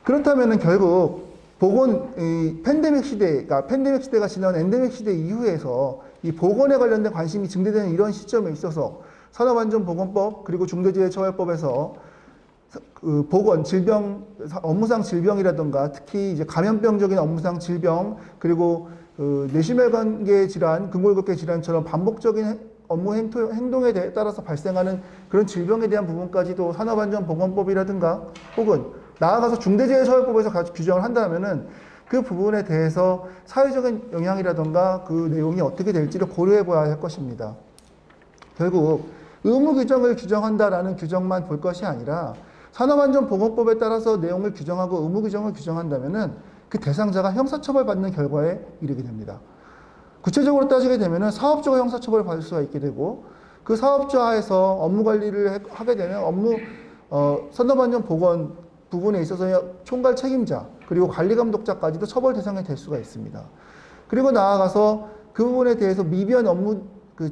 [SPEAKER 5] 그렇다면은 결국 팬데믹 시대가 지난 엔데믹 시대 이후에서 이 보건에 관련된 관심이 증대되는 이런 시점에 있어서 산업안전보건법 그리고 중대재해처벌법에서 보건, 질병, 업무상 질병이라든가 특히 이제 감염병적인 업무상 질병 그리고 뇌심혈관계 질환, 근골격계 질환처럼 반복적인 업무 행동에 따라서 발생하는 그런 질병에 대한 부분까지도 산업안전보건법이라든가 혹은 나아가서 중대재해처벌법에서 규정을 한다면은 그 부분에 대해서 사회적인 영향이라든가 그 내용이 어떻게 될지를 고려해 봐야 할 것입니다. 결국 의무 규정을 규정한다라는 규정만 볼 것이 아니라 산업안전보건법에 따라서 내용을 규정하고 의무 규정을 규정한다면은 그 대상자가 형사처벌받는 결과에 이르게 됩니다. 구체적으로 따지게 되면은 사업주가 형사처벌을 받을 수가 있게 되고, 그 사업주 하에서 업무 관리를 하게 되면 산업안전보건 부분에 있어서 총괄 책임자 그리고 관리감독자까지도 처벌 대상이 될 수가 있습니다. 그리고 나아가서 그 부분에 대해서 미비한 업무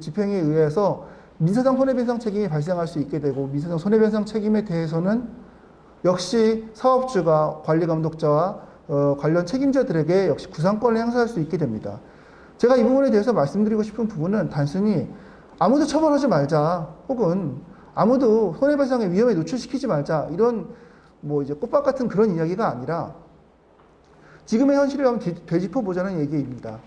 [SPEAKER 5] 집행에 의해서 민사상 손해배상 책임이 발생할 수 있게 되고, 민사상 손해배상 책임에 대해서는 역시 사업주가 관리감독자와 관련 책임자들에게 역시 구상권을 행사할 수 있게 됩니다. 제가 이 부분에 대해서 말씀드리고 싶은 부분은 단순히 아무도 처벌하지 말자 혹은 아무도 손해배상의 위험에 노출시키지 말자 이런 이제 꽃밭 같은 그런 이야기가 아니라 지금의 현실을 한번 되짚어보자는 얘기입니다.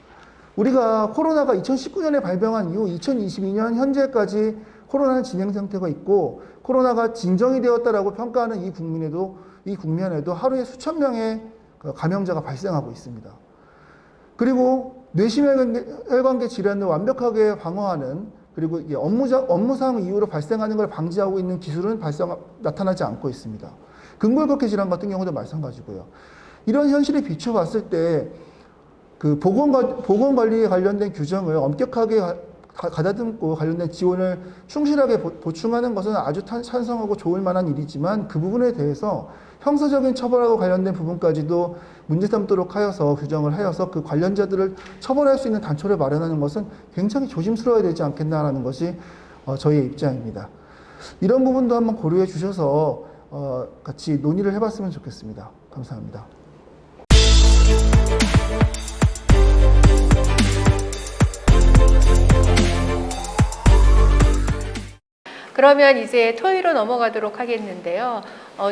[SPEAKER 5] 우리가 코로나가 2019년에 발병한 이후 2022년 현재까지 코로나는 진행 상태가 있고, 코로나가 진정이 되었다라고 평가하는 이 국면에도 하루에 수천 명의 감염자가 발생하고 있습니다. 그리고 뇌심혈관계 질환을 완벽하게 방어하는, 그리고 이게 업무상 이유로 발생하는 걸 방지하고 있는 기술은 나타나지 않고 있습니다. 근골격계 질환 같은 경우도 마찬가지고요. 이런 현실에 비춰봤을 때 그 보건관리에 관련된 규정을 엄격하게 가다듬고 관련된 지원을 충실하게 보충하는 것은 아주 찬성하고 좋을 만한 일이지만, 그 부분에 대해서 형사적인 처벌하고 관련된 부분까지도 문제 삼도록 하여서 규정을 하여서 그 관련자들을 처벌할 수 있는 단초를 마련하는 것은 굉장히 조심스러워야 되지 않겠나라는 것이 저희의 입장입니다. 이런 부분도 한번 고려해 주셔서 같이 논의를 해봤으면 좋겠습니다. 감사합니다.
[SPEAKER 1] 그러면 이제 토의로 넘어가도록 하겠는데요.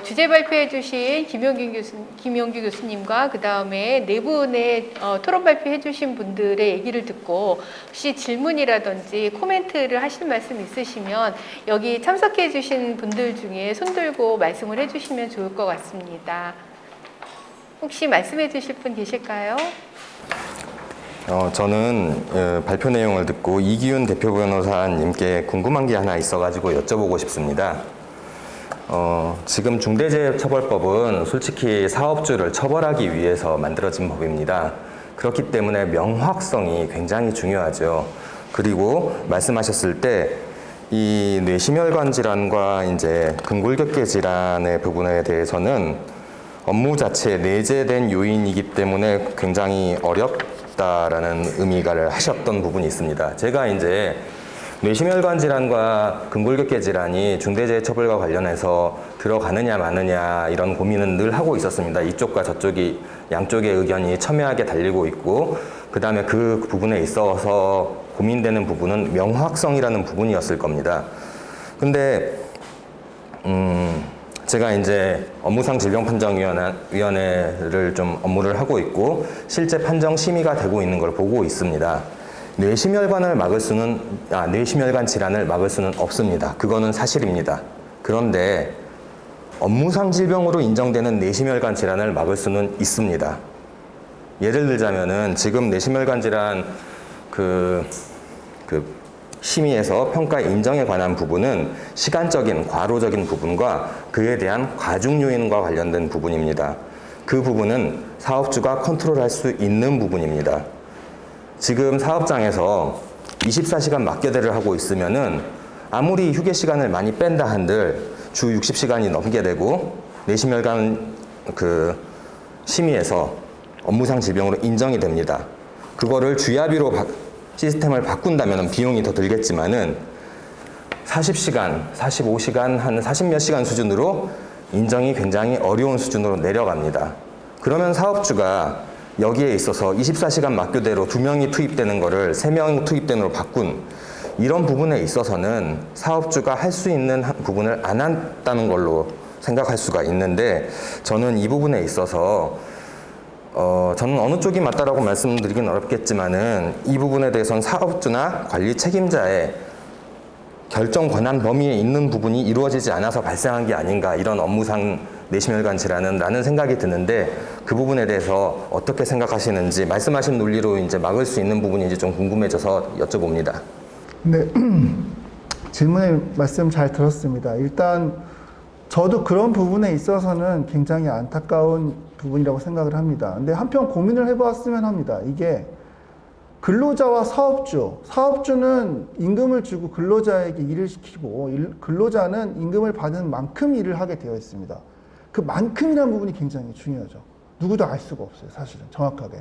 [SPEAKER 1] 주제 발표해 주신 김용규 교수님과 그 다음에 네 분의 토론 발표해 주신 분들의 얘기를 듣고 혹시 질문이라든지 코멘트를 하실 말씀 있으시면 여기 참석해 주신 분들 중에 손 들고 말씀을 해 주시면 좋을 것 같습니다. 혹시 말씀해 주실 분 계실까요?
[SPEAKER 3] 저는 발표 내용을 듣고 이기훈 대표 변호사님께 궁금한 게 하나 있어가지고 여쭤보고 싶습니다. 지금 중대재해처벌법은 솔직히 사업주를 처벌하기 위해서 만들어진 법입니다. 그렇기 때문에 명확성이 굉장히 중요하죠. 그리고 말씀하셨을 때 이 뇌심혈관 질환과 이제 근골격계 질환의 부분에 대해서는 업무 자체에 내재된 요인이기 때문에 굉장히 어렵다라는 의미를 하셨던 부분이 있습니다. 제가 이제 뇌심혈관 질환과 근골격계 질환이 중대재해처벌과 관련해서 들어가느냐 마느냐 이런 고민은 늘 하고 있었습니다. 이쪽과 저쪽이 양쪽의 의견이 첨예하게 달리고 있고, 그 다음에 그 부분에 있어서 고민되는 부분은 명확성이라는 부분이었을 겁니다. 근데 제가 이제 업무상 질병판정위원회를 좀 업무를 하고 있고 실제 판정 심의가 되고 있는 걸 보고 있습니다. 뇌심혈관 질환을 막을 수는 없습니다. 그거는 사실입니다. 그런데 업무상 질병으로 인정되는 뇌심혈관 질환을 막을 수는 있습니다. 예를 들자면은 지금 뇌심혈관 질환 그 심의에서 평가 인정에 관한 부분은 시간적인 과로적인 부분과 그에 대한 과중 요인과 관련된 부분입니다. 그 부분은 사업주가 컨트롤할 수 있는 부분입니다. 지금 사업장에서 24시간 막교대를 하고 있으면은 아무리 휴게 시간을 많이 뺀다 한들 주 60시간이 넘게 되고 뇌심혈관 심의에서 업무상 질병으로 인정이 됩니다. 그거를 주야비로 시스템을 바꾼다면 비용이 더 들겠지만은 40시간, 45시간, 한 40몇 시간 수준으로 인정이 굉장히 어려운 수준으로 내려갑니다. 그러면 사업주가 여기에 있어서 24시간 막교대로 2명이 투입되는 거를 3명 투입되는 걸로 바꾼 이런 부분에 있어서는 사업주가 할 수 있는 부분을 안 한다는 걸로 생각할 수가 있는데, 저는 이 부분에 있어서 저는 어느 쪽이 맞다라고 말씀드리긴 어렵겠지만은 이 부분에 대해서는 사업주나 관리 책임자의 결정 권한 범위에 있는 부분이 이루어지지 않아서 발생한 게 아닌가, 이런 업무상 뇌심혈관 질환은 라는 생각이 드는데, 그 부분에 대해서 어떻게 생각하시는지, 말씀하신 논리로 이제 막을 수 있는 부분인지 좀 궁금해져서 여쭤봅니다.
[SPEAKER 5] 네, 질문의 말씀 잘 들었습니다. 일단 저도 그런 부분에 있어서는 굉장히 안타까운 부분이라고 생각을 합니다. 근데 한편 고민을 해보았으면 합니다. 이게 근로자와 사업주는 임금을 주고 근로자에게 일을 시키고 근로자는 임금을 받은 만큼 일을 하게 되어 있습니다. 그 만큼이라는 부분이 굉장히 중요하죠. 누구도 알 수가 없어요, 사실은 정확하게.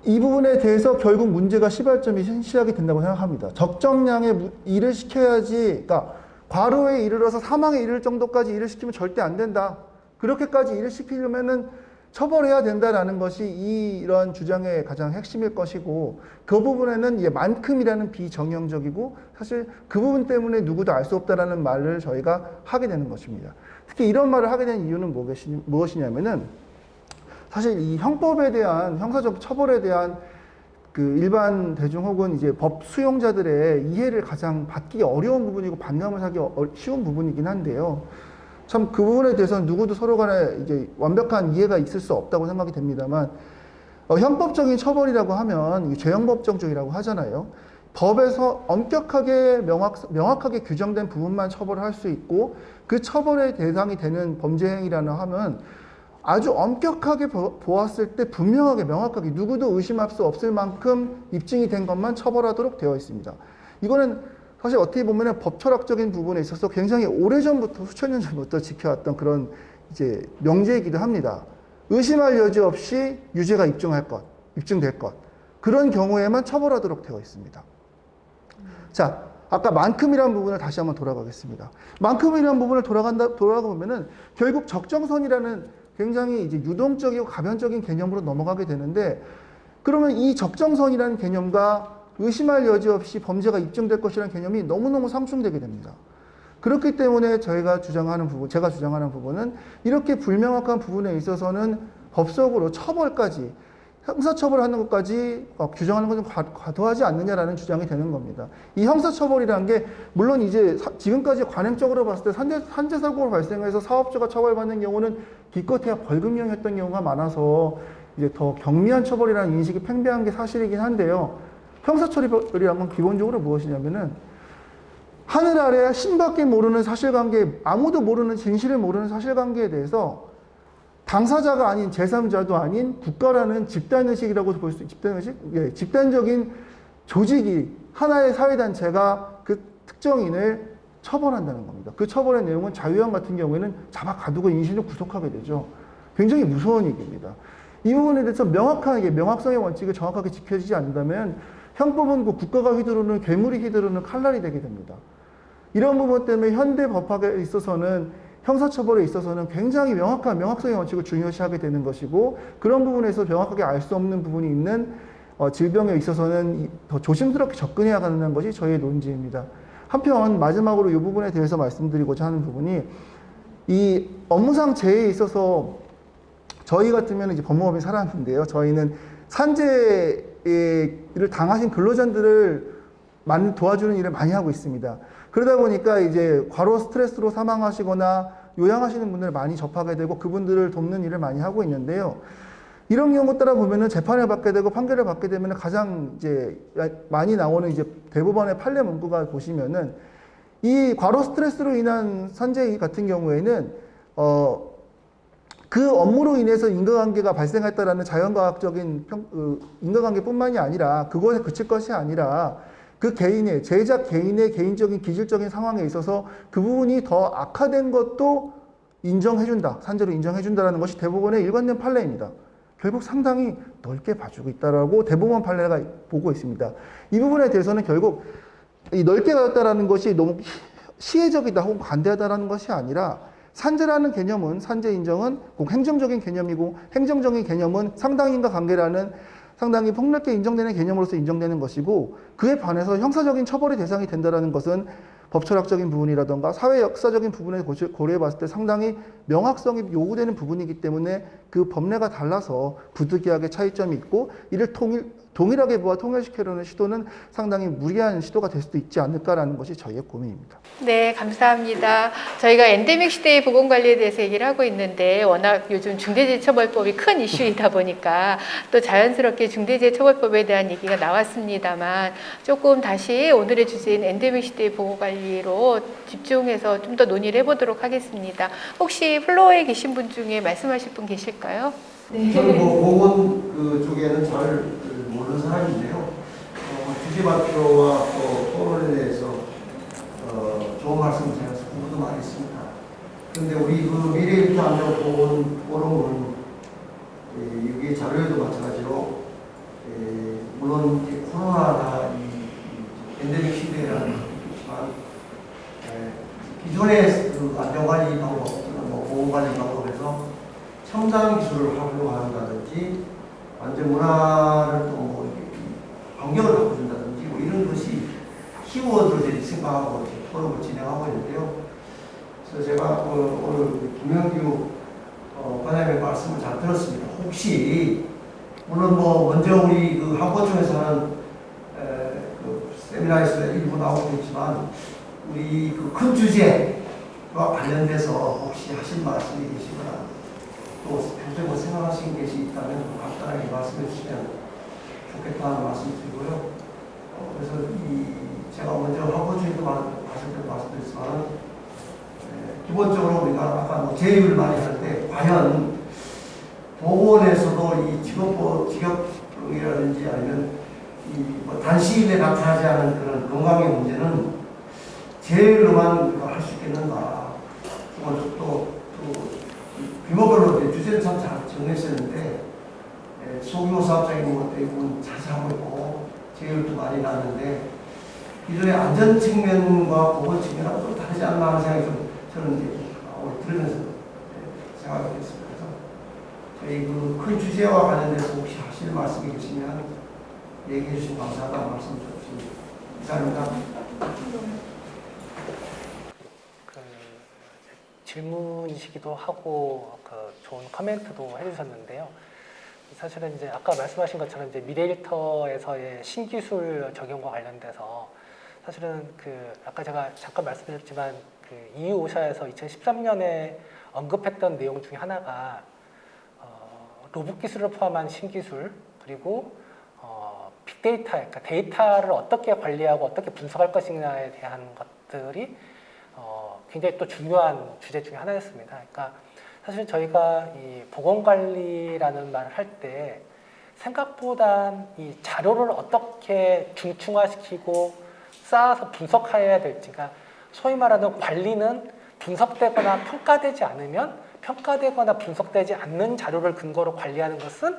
[SPEAKER 5] 이 부분에 대해서 결국 문제가 시발점이 시작이 된다고 생각합니다. 적정량의 일을 시켜야지, 그러니까 과로에 이르러서 사망에 이를 정도까지 일을 시키면 절대 안 된다. 그렇게까지 일을 시키려면은 처벌해야 된다라는 것이 이런 주장의 가장 핵심일 것이고, 그 부분에는 이제 만큼이라는 비정형적이고 사실 그 부분 때문에 누구도 알 수 없다라는 말을 저희가 하게 되는 것입니다. 특히 이런 말을 하게 된 이유는 무엇이냐면은, 사실 이 형법에 대한 형사적 처벌에 대한 그 일반 대중 혹은 이제 법 수용자들의 이해를 가장 받기 어려운 부분이고 반감을 사기 쉬운 부분이긴 한데요. 참 그 부분에 대해서는 누구도 서로 간에 이제 완벽한 이해가 있을 수 없다고 생각이 됩니다만, 형법적인 처벌이라고 하면 죄형법정적이라고 하잖아요. 법에서 엄격하게 명확하게 규정된 부분만 처벌을 할 수 있고, 그 처벌의 대상이 되는 범죄 행위라는 하면 아주 엄격하게 보았을 때 분명하게 명확하게 누구도 의심할 수 없을 만큼 입증이 된 것만 처벌하도록 되어 있습니다. 이거는 사실 어떻게 보면 법 철학적인 부분에 있어서 굉장히 오래전부터, 수천 년 전부터 지켜왔던 그런 이제 명제이기도 합니다. 의심할 여지 없이 유죄가 입증될 것. 그런 경우에만 처벌하도록 되어 있습니다. 자, 아까 만큼이라는 부분을 다시 한번 돌아가겠습니다. 만큼이라는 부분을 돌아가 보면은 결국 적정선이라는 굉장히 이제 유동적이고 가변적인 개념으로 넘어가게 되는데, 그러면 이 적정선이라는 개념과 의심할 여지 없이 범죄가 입증될 것이라는 개념이 너무너무 상충되게 됩니다. 그렇기 때문에 제가 주장하는 부분은 이렇게 불명확한 부분에 있어서는 법적으로 처벌까지, 형사처벌하는 것까지 규정하는 건 좀 과도하지 않느냐라는 주장이 되는 겁니다. 이 형사처벌이라는 게 물론 이제 지금까지 관행적으로 봤을 때 산재사고로 발생해서 사업주가 처벌받는 경우는 기껏해야 벌금형이었던 경우가 많아서 이제 더 경미한 처벌이라는 인식이 팽배한 게 사실이긴 한데요. 형사처벌이란 건 기본적으로 무엇이냐면은 하늘 아래 신밖에 모르는 사실관계, 아무도 모르는 진실을 모르는 사실관계에 대해서 당사자가 아닌 제3자도 아닌 국가라는 집단의식이라고 볼 수, 집단의식? 예, 집단적인 조직이, 하나의 사회단체가 그 특정인을 처벌한다는 겁니다. 그 처벌의 내용은 자유형 같은 경우에는 잡아 가두고 인신을 구속하게 되죠. 굉장히 무서운 얘기입니다. 이 부분에 대해서 명확하게 명확성의 원칙을 정확하게 지켜지지 않는다면 형법은 그 국가가 휘두르는 괴물이 휘두르는 칼날이 되게 됩니다. 이런 부분 때문에 현대 법학에 있어서는 형사처벌에 있어서는 굉장히 명확한 명확성의 원칙을 중요시하게 되는 것이고 그런 부분에서 명확하게 알 수 없는 부분이 있는 질병에 있어서는 더 조심스럽게 접근해야 하는 것이 저희의 논지입니다. 한편 마지막으로 이 부분에 대해서 말씀드리고자 하는 부분이 이 업무상 재해에 있어서 저희 같으면 이제 법무법인 사람인데요. 저희는 산재를 당하신 근로자들을 많이 도와주는 일을 많이 하고 있습니다. 그러다 보니까 이제 과로 스트레스로 사망하시거나 요양하시는 분들을 많이 접하게 되고 그분들을 돕는 일을 많이 하고 있는데요. 이런 경우 따라 보면은 재판을 받게 되고 판결을 받게 되면 가장 이제 많이 나오는 이제 대법원의 판례 문구가 보시면은 이 과로 스트레스로 인한 산재 같은 경우에는 그 업무로 인해서 인과관계가 발생했다라는 자연과학적인 인과관계뿐만이 아니라 그것에 그칠 것이 아니라 그 개인의 제작 개인의 개인적인 기질적인 상황에 있어서 그 부분이 더 악화된 것도 인정해준다, 산재로 인정해준다라는 것이 대법원의 일관된 판례입니다. 결국 상당히 넓게 봐주고 있다라고 대법원 판례가 보고 있습니다. 이 부분에 대해서는 결국 이 넓게 봐줬다라는 것이 너무 시혜적이다 혹은 관대하다라는 것이 아니라 산재라는 개념은 산재 인정은 꼭 행정적인 개념이고 행정적인 개념은 상당인과 관계라는 상당히 폭넓게 인정되는 개념으로서 인정되는 것이고 그에 반해서 형사적인 처벌의 대상이 된다는 것은 법철학적인 부분이라던가 사회 역사적인 부분을 고려해 봤을 때 상당히 명확성이 요구되는 부분이기 때문에 그 법례가 달라서 부득이하게 차이점이 있고 이를 동일하게 보아 통일시키려는 시도는 상당히 무리한 시도가 될 수도 있지 않을까라는 것이 저희의 고민입니다.
[SPEAKER 1] 네, 감사합니다. 저희가 엔데믹 시대의 보건관리에 대해서 얘기를 하고 있는데 워낙 요즘 중대재해처벌법이 큰 이슈이다 보니까 또 자연스럽게 중대재해처벌법에 대한 얘기가 나왔습니다만 조금 다시 오늘의 주제인 엔데믹 시대의 보건관리로 집중해서 좀 더 논의를 해보도록 하겠습니다. 혹시 플로어에 계신 분 중에 말씀하실 분 계실까요?
[SPEAKER 6] 저는 보건 쪽에는 잘 모르는 사람인데요. 주제 발표와 토론에 대해서 좋은 말씀 드려서 공부도 많이 했습니다. 그런데 우리 미래일터 안전보건 포럼은 여기 자료에도 마찬가지로 물론 코로나가 엔데믹 시대라는 것이지만 기존의 안전관리 방법, 보건관리 방법에서 첨단 기술을 활용한다든지 완전 문화를 또 환경을 바꿔준다든지 이런 것이 키워드로 생각하고 포럼을 진행하고 있는데요. 그래서 제가 오늘 김영규 과장님의 말씀을 잘 들었습니다. 혹시 물론 먼저 우리 학원청에서 하는 세미나에서 일부 나오고 있지만 우리 큰 주제와 관련돼서 혹시 하실 말씀이 계시거나 또 평소에 생각하신 것이 있다면 간단하게 말씀해 주시면 좋겠다는 말씀 드리고요. 그래서 제가 먼저 학부주의도 말씀드렸지만 기본적으로 우리가 아까 제휴를 많이 할 때 과연 보건에서도 이 직업병이라든지 아니면 단시일에 나타나지 않은 그런 건강의 문제는 제휴로만 할 수 있겠는가. 또 규모별로 주제는 참 잘 정했었는데 소규모 사업장인 것 대부분 자세하고 있고 제휴도 많이 났는데 기존의 안전 측면과 보건 측면하고 좀 다르지 않나 하는 생각이 좀 저는 이제 들으면서 생각이 됐습니다. 그래서 저희 큰 주제와 관련돼서 혹시 하실 말씀이 계시면 얘기해 주시면 감사하다는 말씀 드렸습니다. 이상입니다.
[SPEAKER 7] 질문이시기도 하고 좋은 코멘트도 해주셨는데요. 사실은 이제 아까 말씀하신 것처럼 이제 미래일터에서의 신기술 적용과 관련돼서 사실은 아까 제가 잠깐 말씀드렸지만 EU오샤에서 2013년에 언급했던 내용 중에 하나가 로봇 기술을 포함한 신기술 그리고 빅데이터, 그러니까 데이터를 어떻게 관리하고 어떻게 분석할 것이냐에 대한 것들이 굉장히 또 중요한 주제 중에 하나였습니다. 그러니까 사실 저희가 이 보건관리라는 말을 할 때 생각보다 이 자료를 어떻게 중충화시키고 쌓아서 분석해야 될지, 그러니까 소위 말하는 관리는 분석되거나 평가되지 않으면 평가되거나 분석되지 않는 자료를 근거로 관리하는 것은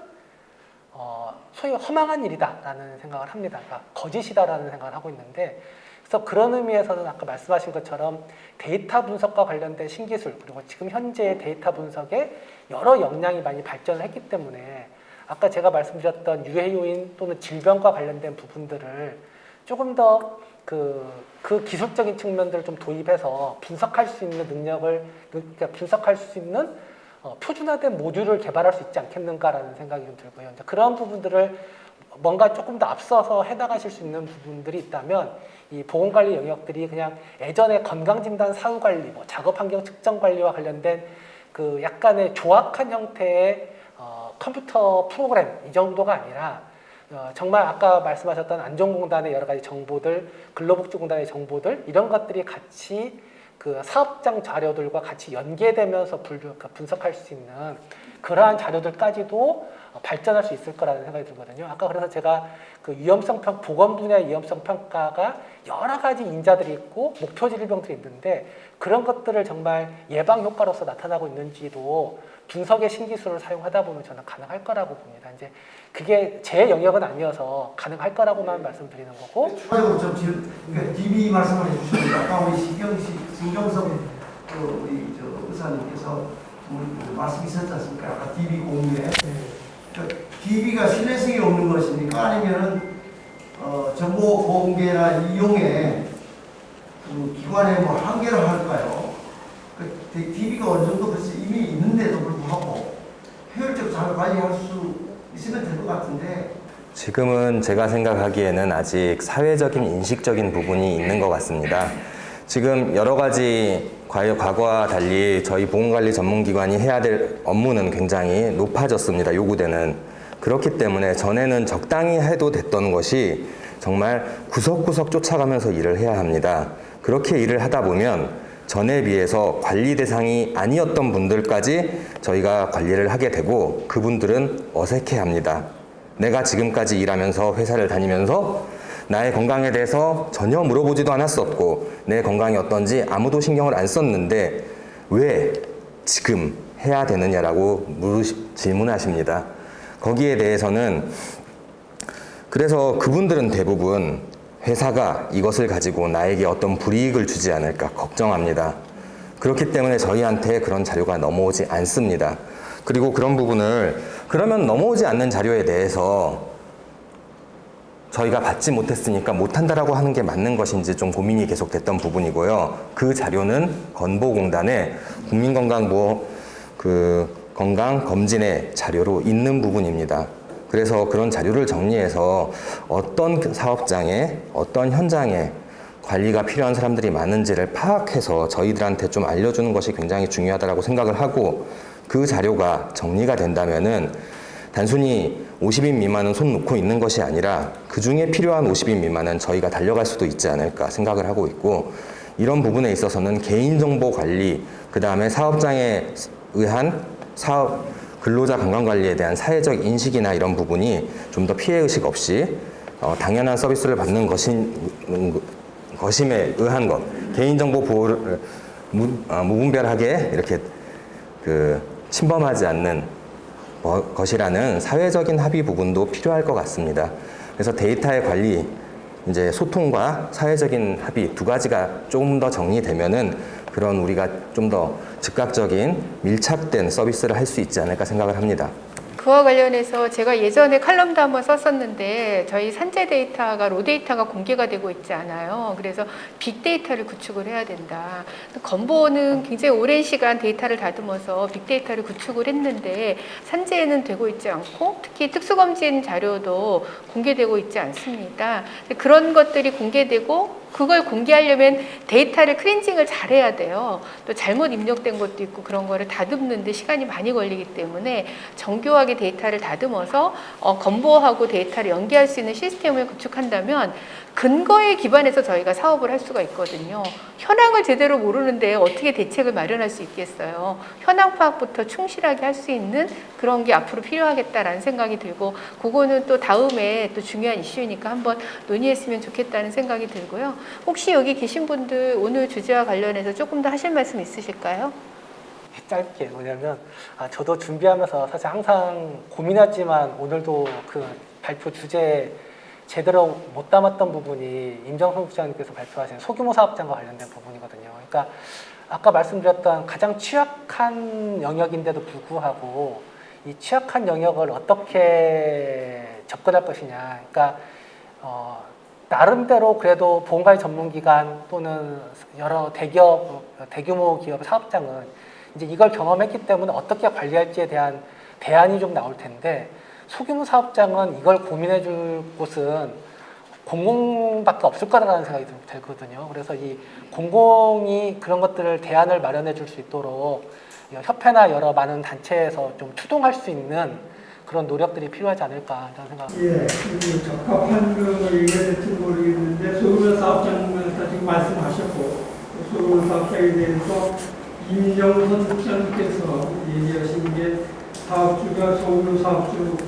[SPEAKER 7] 소위 허망한 일이다라는 생각을 합니다. 그러니까 거짓이다라는 생각을 하고 있는데, 그래서 그런 의미에서는 아까 말씀하신 것처럼 데이터 분석과 관련된 신기술, 그리고 지금 현재의 데이터 분석에 여러 역량이 많이 발전을 했기 때문에 아까 제가 말씀드렸던 유해 요인 또는 질병과 관련된 부분들을 조금 더 그 기술적인 측면들을 좀 도입해서 분석할 수 있는 능력을, 그러니까 분석할 수 있는 표준화된 모듈을 개발할 수 있지 않겠는가라는 생각이 좀 들고요. 이제 그런 부분들을 뭔가 조금 더 앞서서 해나가실 수 있는 부분들이 있다면 이 보건관리 영역들이 그냥 예전에 건강진단 사후관리, 뭐 작업환경 측정관리와 관련된 그 약간의 조악한 형태의 컴퓨터 프로그램 이 정도가 아니라 정말 아까 말씀하셨던 안전공단의 여러 가지 정보들, 근로복지공단의 정보들 이런 것들이 같이 그 사업장 자료들과 같이 연계되면서 분석할 수 있는 그러한 자료들까지도 발전할 수 있을 거라는 생각이 들거든요. 아까 그래서 제가 그 보건 분야의 위험성 평가가 여러 가지 인자들이 있고 목표 질병들이 있는데 그런 것들을 정말 예방 효과로서 나타나고 있는지도 분석의 신기술을 사용하다 보면 저는 가능할 거라고 봅니다. 이제 그게 제 영역은 아니어서 가능할 거라고만 말씀드리는 거고.
[SPEAKER 6] 추가적으로 그러니까 DB 말씀을 해주셨는데 아까 우리 신경석 우리 의사님께서 말씀이 있었지 않습니까? 아까 DB 공유에. 그러니까 DB가 신뢰성이 없는 것입니까? 아니면은 정보 공개나 이용에 그 기관의 뭐 한계를 할까요? DB가 어느 정도 이미 있는데도 불구하고 효율적 자료 관리할 수 있으면 될 것 같은데.
[SPEAKER 3] 지금은 제가 생각하기에는 아직 사회적인 인식적인 부분이 있는 것 같습니다. 지금 여러 가지 과거와 달리 저희 보건관리 전문기관이 해야 될 업무는 굉장히 높아졌습니다. 요구되는. 그렇기 때문에 전에는 적당히 해도 됐던 것이 정말 구석구석 쫓아가면서 일을 해야 합니다. 그렇게 일을 하다 보면 전에 비해서 관리 대상이 아니었던 분들까지 저희가 관리를 하게 되고 그분들은 어색해합니다. 내가 지금까지 일하면서 회사를 다니면서 나의 건강에 대해서 전혀 물어보지도 않았었고 내 건강이 어떤지 아무도 신경을 안 썼는데 왜 지금 해야 되느냐라고 질문하십니다. 거기에 대해서는 그래서 그분들은 대부분 회사가 이것을 가지고 나에게 어떤 불이익을 주지 않을까 걱정합니다. 그렇기 때문에 저희한테 그런 자료가 넘어오지 않습니다. 그리고 그런 부분을 그러면 넘어오지 않는 자료에 대해서 저희가 받지 못했으니까 못한다라고 하는 게 맞는 것인지 좀 고민이 계속됐던 부분이고요. 그 자료는 건보공단의 국민건강보험 건강검진의 자료로 있는 부분입니다. 그래서 그런 자료를 정리해서 어떤 사업장에 어떤 현장에 관리가 필요한 사람들이 많은지를 파악해서 저희들한테 좀 알려주는 것이 굉장히 중요하다고 생각을 하고 그 자료가 정리가 된다면은 단순히 50인 미만은 손 놓고 있는 것이 아니라 그 중에 필요한 50인 미만은 저희가 달려갈 수도 있지 않을까 생각을 하고 있고 이런 부분에 있어서는 개인정보 관리, 그 다음에 사업장에 의한 근로자 건강관리에 대한 사회적 인식이나 이런 부분이 좀 더 피해의식 없이 당연한 서비스를 받는 것임에 의한 것, 개인정보 보호를 무분별하게 이렇게 침범하지 않는 것이라는 사회적인 합의 부분도 필요할 것 같습니다. 그래서 데이터의 관리, 이제 소통과 사회적인 합의 두 가지가 조금 더 정리되면은 그런 우리가 좀 더 즉각적인 밀착된 서비스를 할 수 있지 않을까 생각을 합니다.
[SPEAKER 1] 그와 관련해서 제가 예전에 칼럼도 한번 썼었는데 저희 산재 데이터가 로 데이터가 공개가 되고 있지 않아요. 그래서 빅데이터를 구축을 해야 된다. 건보는 굉장히 오랜 시간 데이터를 다듬어서 빅데이터를 구축을 했는데 산재에는 되고 있지 않고 특히 특수검진 자료도 공개되고 있지 않습니다. 그런 것들이 공개되고 그걸 공개하려면 데이터를 클렌징을 잘해야 돼요. 또 잘못 입력된 것도 있고 그런 거를 다듬는데 시간이 많이 걸리기 때문에 정교하게 데이터를 다듬어서 건보하고 데이터를 연계할 수 있는 시스템을 구축한다면 근거에 기반해서 저희가 사업을 할 수가 있거든요. 현황을 제대로 모르는데 어떻게 대책을 마련할 수 있겠어요. 현황 파악부터 충실하게 할 수 있는 그런 게 앞으로 필요하겠다라는 생각이 들고, 그거는 또 다음에 또 중요한 이슈니까 한번 논의했으면 좋겠다는 생각이 들고요. 혹시 여기 계신 분들 오늘 주제와 관련해서 조금 더 하실 말씀 있으실까요?
[SPEAKER 7] 짧게 뭐냐면 저도 준비하면서 사실 항상 고민하지만 오늘도 그 발표 주제 제대로 못 담았던 부분이 임정선 부장님께서 발표하신 소규모 사업장과 관련된 부분이거든요. 그러니까 아까 말씀드렸던 가장 취약한 영역인데도 불구하고 이 취약한 영역을 어떻게 접근할 것이냐. 그러니까 나름대로 그래도 보험관리 전문기관 또는 여러 대기업, 대규모 기업 사업장은 이제 이걸 경험했기 때문에 어떻게 관리할지에 대한 대안이 좀 나올 텐데, 소규모 사업장은 이걸 고민해 줄 곳은 공공밖에 없을 거라는 생각이 좀 들거든요. 그래서 이 공공이 그런 것들을 대안을 마련해 줄 수 있도록 협회나 여러 많은 단체에서 좀 추동할 수 있는 그런 노력들이 필요하지 않을까 이런 생각합니다.
[SPEAKER 8] 예, 그 적합한 그 이해될지 모르겠는데 소규모 사업장에서 지금 말씀하셨고, 소규모 사업장에 대해서 임정선 국장님께서 얘기하신 게 사업주가 소규모 사업장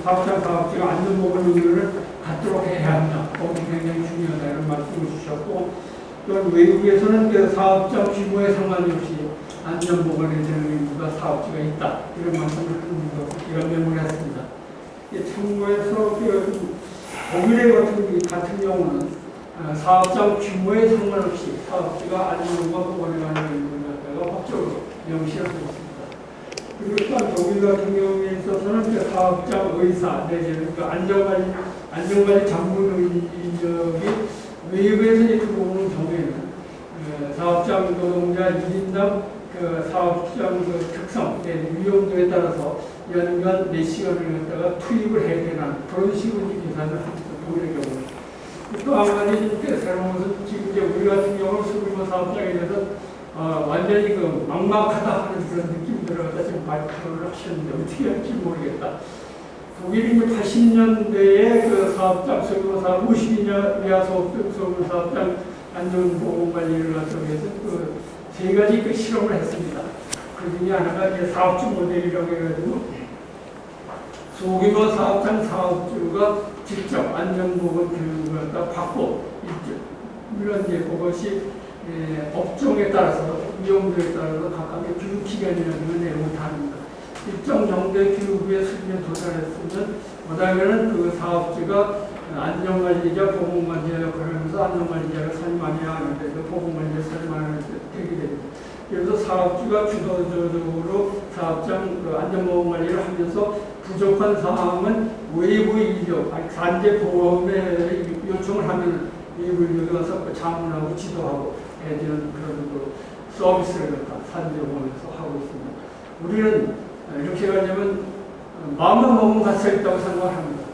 [SPEAKER 8] 사업주가 안전보건 능력을 갖도록 해야 한다. 그것이 굉장히 중요하다 이런 말씀을 주셨고, 또 외국에서는 그 사업장 규모에 상관없이 안전보건에 대한 의무가 사업주가 있다 이런 말씀을 드린 거 제가 메모를 했습니다. 참고해서 그 독일의 같은 경우는 사업장 규모에 상관없이 사업주가 안전과 보건에 관한 의무를 갖다가 법적으로 명시하고 있습니다. 그리고 또한 독일 같은 경우에 있어서는 그 사업장 의사 내지는 그 안전관리 전문 인력이 외부에서 들어오는 경우에는 사업장 노동자 1인당 그 사업장 그 특성, 위험도에 따라서 연간 몇 시간을 갖다가 투입을 해야 되나 그런 식으로 계산을 합니다. 독일의 경우는. 또 한 가지 새로운 것은 지금 이제 우리 같은 경우는 소규모 사업장에 대해서 완전히 그 막막하다 하는 그런 느낌 들어서 지금 발표를 하셨는데 어떻게 할지 모르겠다. 독일이 80년대에 그 사업장, 소규모 사업, 50인 이하 소규모 사업장 안전보건관리를 하기 위해서 그 세 가지 그 실험을 했습니다. 그 중에 하나가 이제 사업주 모델이라고 해가지고 소규모 사업장 사업주가 직접 안전보건 교육을 갖다 받고, 물론 이제 그것이 업종에 따라서 위험도에 따라서 각각의 교육 기간이라는 걸 내용을 다릅니다. 일정 정도의 교육의 수준에 도달했으면 그다음에는 그 사업주가 안전관리자, 보건관리자 역할을 하면서 안전관리자가 선임하냐 하는데 그 보건관리자 선임하는 데 되게 됩니다. 그래서 사업주가 주도적으로 사업장 그 안전보건관리를 하면서 부족한 사항은 외부 인력, 산재 보험에 요청을 하면 외부 인력이 와서 자문하고 지도하고 해주는 그런 그 서비스를 갖다 산재보험에서 하고 있습니다. 우리는 이렇게 가려면 마음만 먹으면 갇혀 있다고 생각합니다.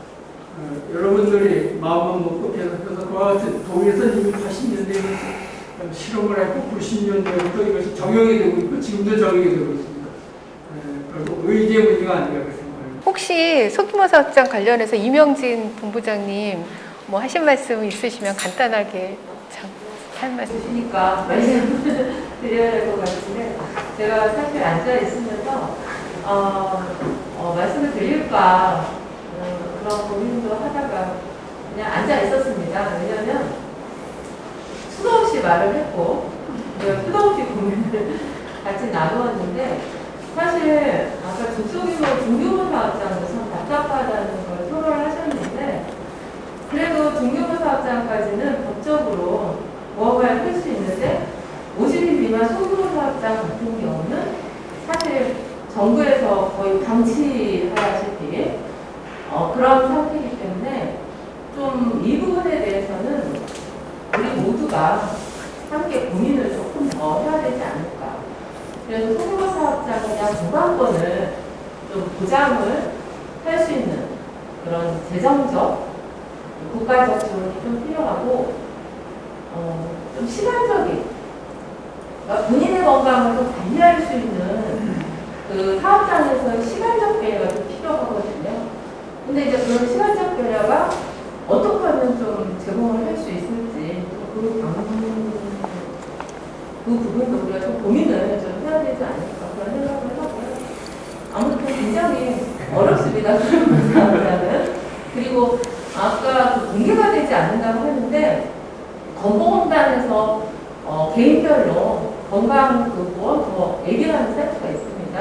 [SPEAKER 8] 여러분들이 마음만 먹고 계속해서 그와 같은 독일에서 이미 80년대에 실험을 했고 90년대부터 이것이 적용이 되고 있고 지금도 적용이 되고 있습니다. 그리고 의제 문제가 아니라고 생각합니다.
[SPEAKER 1] 혹시 소규모 사업장 관련해서 이명진 본부장님 뭐 하신 말씀 있으시면 간단하게 할 말씀.
[SPEAKER 2] 주시니까 말씀 드려야 될 것 같은데, 제가 사실 앉아 있으면서 말씀을 드릴까 그런 고민도 하다가 그냥 앉아 있었습니다. 왜냐하면 수도 없이 말을 했고 수도 없이 고민을 같이 나누었는데, 사실 아까 중규모 사업장도 참 답답하다는 걸 토론을 하셨는데, 그래도 중규모 사업장까지는 법적으로 무엇을 할 수 있는데 50인 미만 소규모 사업장 같은 경우는 사실 정부에서 거의 방치하다시피 그런 상태이기 때문에 좀 이 부분에 대해서는 우리 모두가 함께 고민을 조금 더 해야 되지 않을까. 그래서 소규모 사업장에 대한 보관권을 좀 보장을 할 수 있는 그런 재정적, 국가적 지원이 좀 필요하고,
[SPEAKER 9] 좀 시간적인, 그러니까 본인의 건강을 좀 관리할 수 있는 그 사업장에서의 시간적 배려가 좀 필요하거든요. 근데 이제 그런 시간적 배려가 어떻게 하면 좀 제공을 할 수 있을지 그 부분도 우리가 좀 고민을 좀 해야 되지 않을까 그런 생각을 하고요. 아무튼 굉장히 어렵습니다. 그런 문제는. 그리고 아까 그 공개가 되지 않는다고 했는데 건보공단에서 개인별로 건강 그 보험 더 얘기하는 사이트가 있습니다.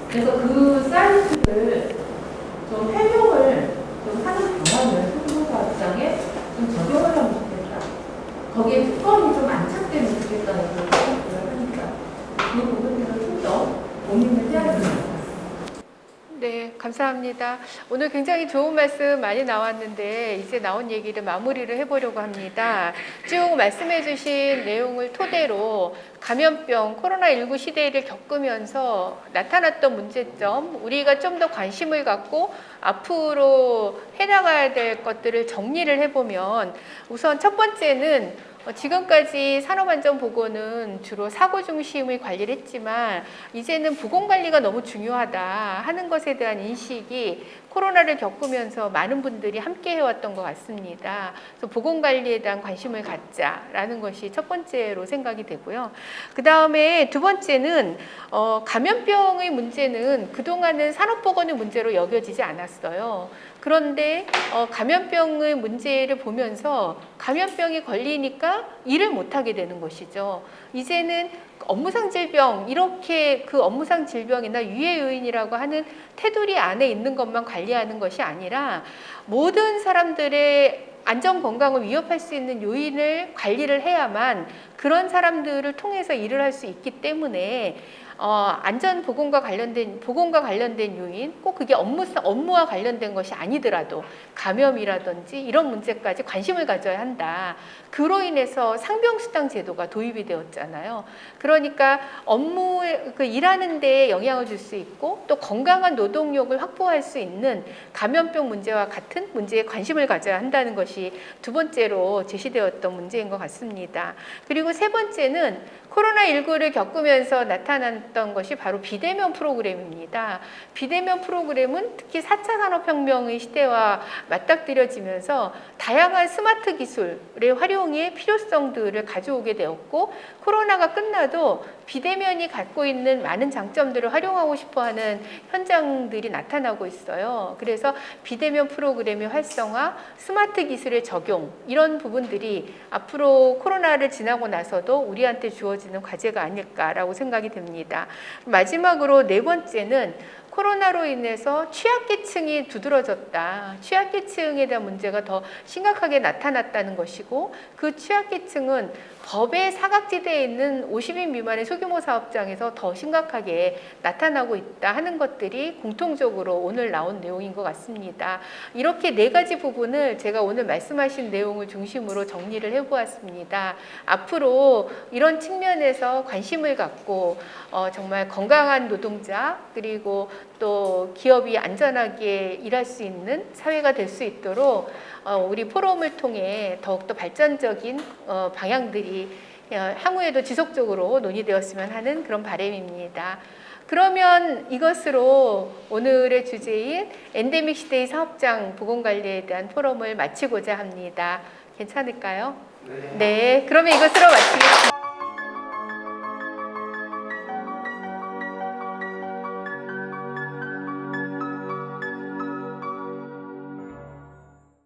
[SPEAKER 9] 그래서 그 사이트를 좀 활용을 좀 하는 방안을 소규모사업장에 좀 적용을 하면 좋겠다. 거기에 특권이 좀 안착되면 좋겠다는 그런 생각을 합니다. 그 부분들은 좀 더 고민을 해야 됩니다.
[SPEAKER 1] 네, 감사합니다. 오늘 굉장히 좋은 말씀 많이 나왔는데 이제 나온 얘기를 마무리를 해보려고 합니다. 쭉 말씀해 주신 내용을 토대로 감염병 코로나19 시대를 겪으면서 나타났던 문제점, 우리가 좀 더 관심을 갖고 앞으로 해나가야 될 것들을 정리를 해보면 우선 첫 번째는 지금까지 산업안전보건은 주로 사고 중심의 관리를 했지만 이제는 보건관리가 너무 중요하다 하는 것에 대한 인식이 코로나를 겪으면서 많은 분들이 함께 해왔던 것 같습니다. 그래서 보건관리에 대한 관심을 갖자라는 것이 첫 번째로 생각이 되고요. 그 다음에 두 번째는 감염병의 문제는 그동안은 산업보건의 문제로 여겨지지 않았어요. 그런데 감염병의 문제를 보면서 감염병이 걸리니까 일을 못하게 되는 것이죠. 이제는 업무상 질병, 이렇게 그 업무상 질병이나 유해 요인이라고 하는 테두리 안에 있는 것만 관리하는 것이 아니라 모든 사람들의 안전 건강을 위협할 수 있는 요인을 관리를 해야만 그런 사람들을 통해서 일을 할 수 있기 때문에 안전 보건과 관련된 요인, 꼭 그게 업무와 관련된 것이 아니더라도 감염이라든지 이런 문제까지 관심을 가져야 한다. 그로 인해서 상병수당 제도가 도입이 되었잖아요. 그러니까 업무에 일하는 데 영향을 줄 수 있고 또 건강한 노동력을 확보할 수 있는 감염병 문제와 같은 문제에 관심을 가져야 한다는 것이 두 번째로 제시되었던 문제인 것 같습니다. 그리고 세 번째는 코로나19를 겪으면서 나타났던 것이 바로 비대면 프로그램입니다. 비대면 프로그램은 특히 4차 산업혁명의 시대와 맞닥뜨려지면서 다양한 스마트 기술의 활용의 필요성들을 가져오게 되었고 코로나가 끝나도 비대면이 갖고 있는 많은 장점들을 활용하고 싶어하는 현장들이 나타나고 있어요. 그래서 비대면 프로그램의 활성화, 스마트 기술의 적용 이런 부분들이 앞으로 코로나를 지나고 나서도 우리한테 주어지는 과제가 아닐까라고 생각이 됩니다. 마지막으로 네 번째는 코로나로 인해서 취약계층이 두드러졌다. 취약계층에 대한 문제가 더 심각하게 나타났다는 것이고 그 취약계층은 법의 사각지대에 있는 50인 미만의 소규모 사업장에서 더 심각하게 나타나고 있다 하는 것들이 공통적으로 오늘 나온 내용인 것 같습니다. 이렇게 네 가지 부분을 제가 오늘 말씀하신 내용을 중심으로 정리를 해보았습니다. 앞으로 이런 측면에서 관심을 갖고 정말 건강한 노동자 그리고 또 기업이 안전하게 일할 수 있는 사회가 될 수 있도록 우리 포럼을 통해 더욱더 발전적인 방향들이 향후에도 지속적으로 논의되었으면 하는 그런 바람입니다. 그러면 이것으로 오늘의 주제인 엔데믹 시대의 사업장 보건관리에 대한 포럼을 마치고자 합니다. 괜찮을까요? 네, 그러면 이것으로 마치겠습니다.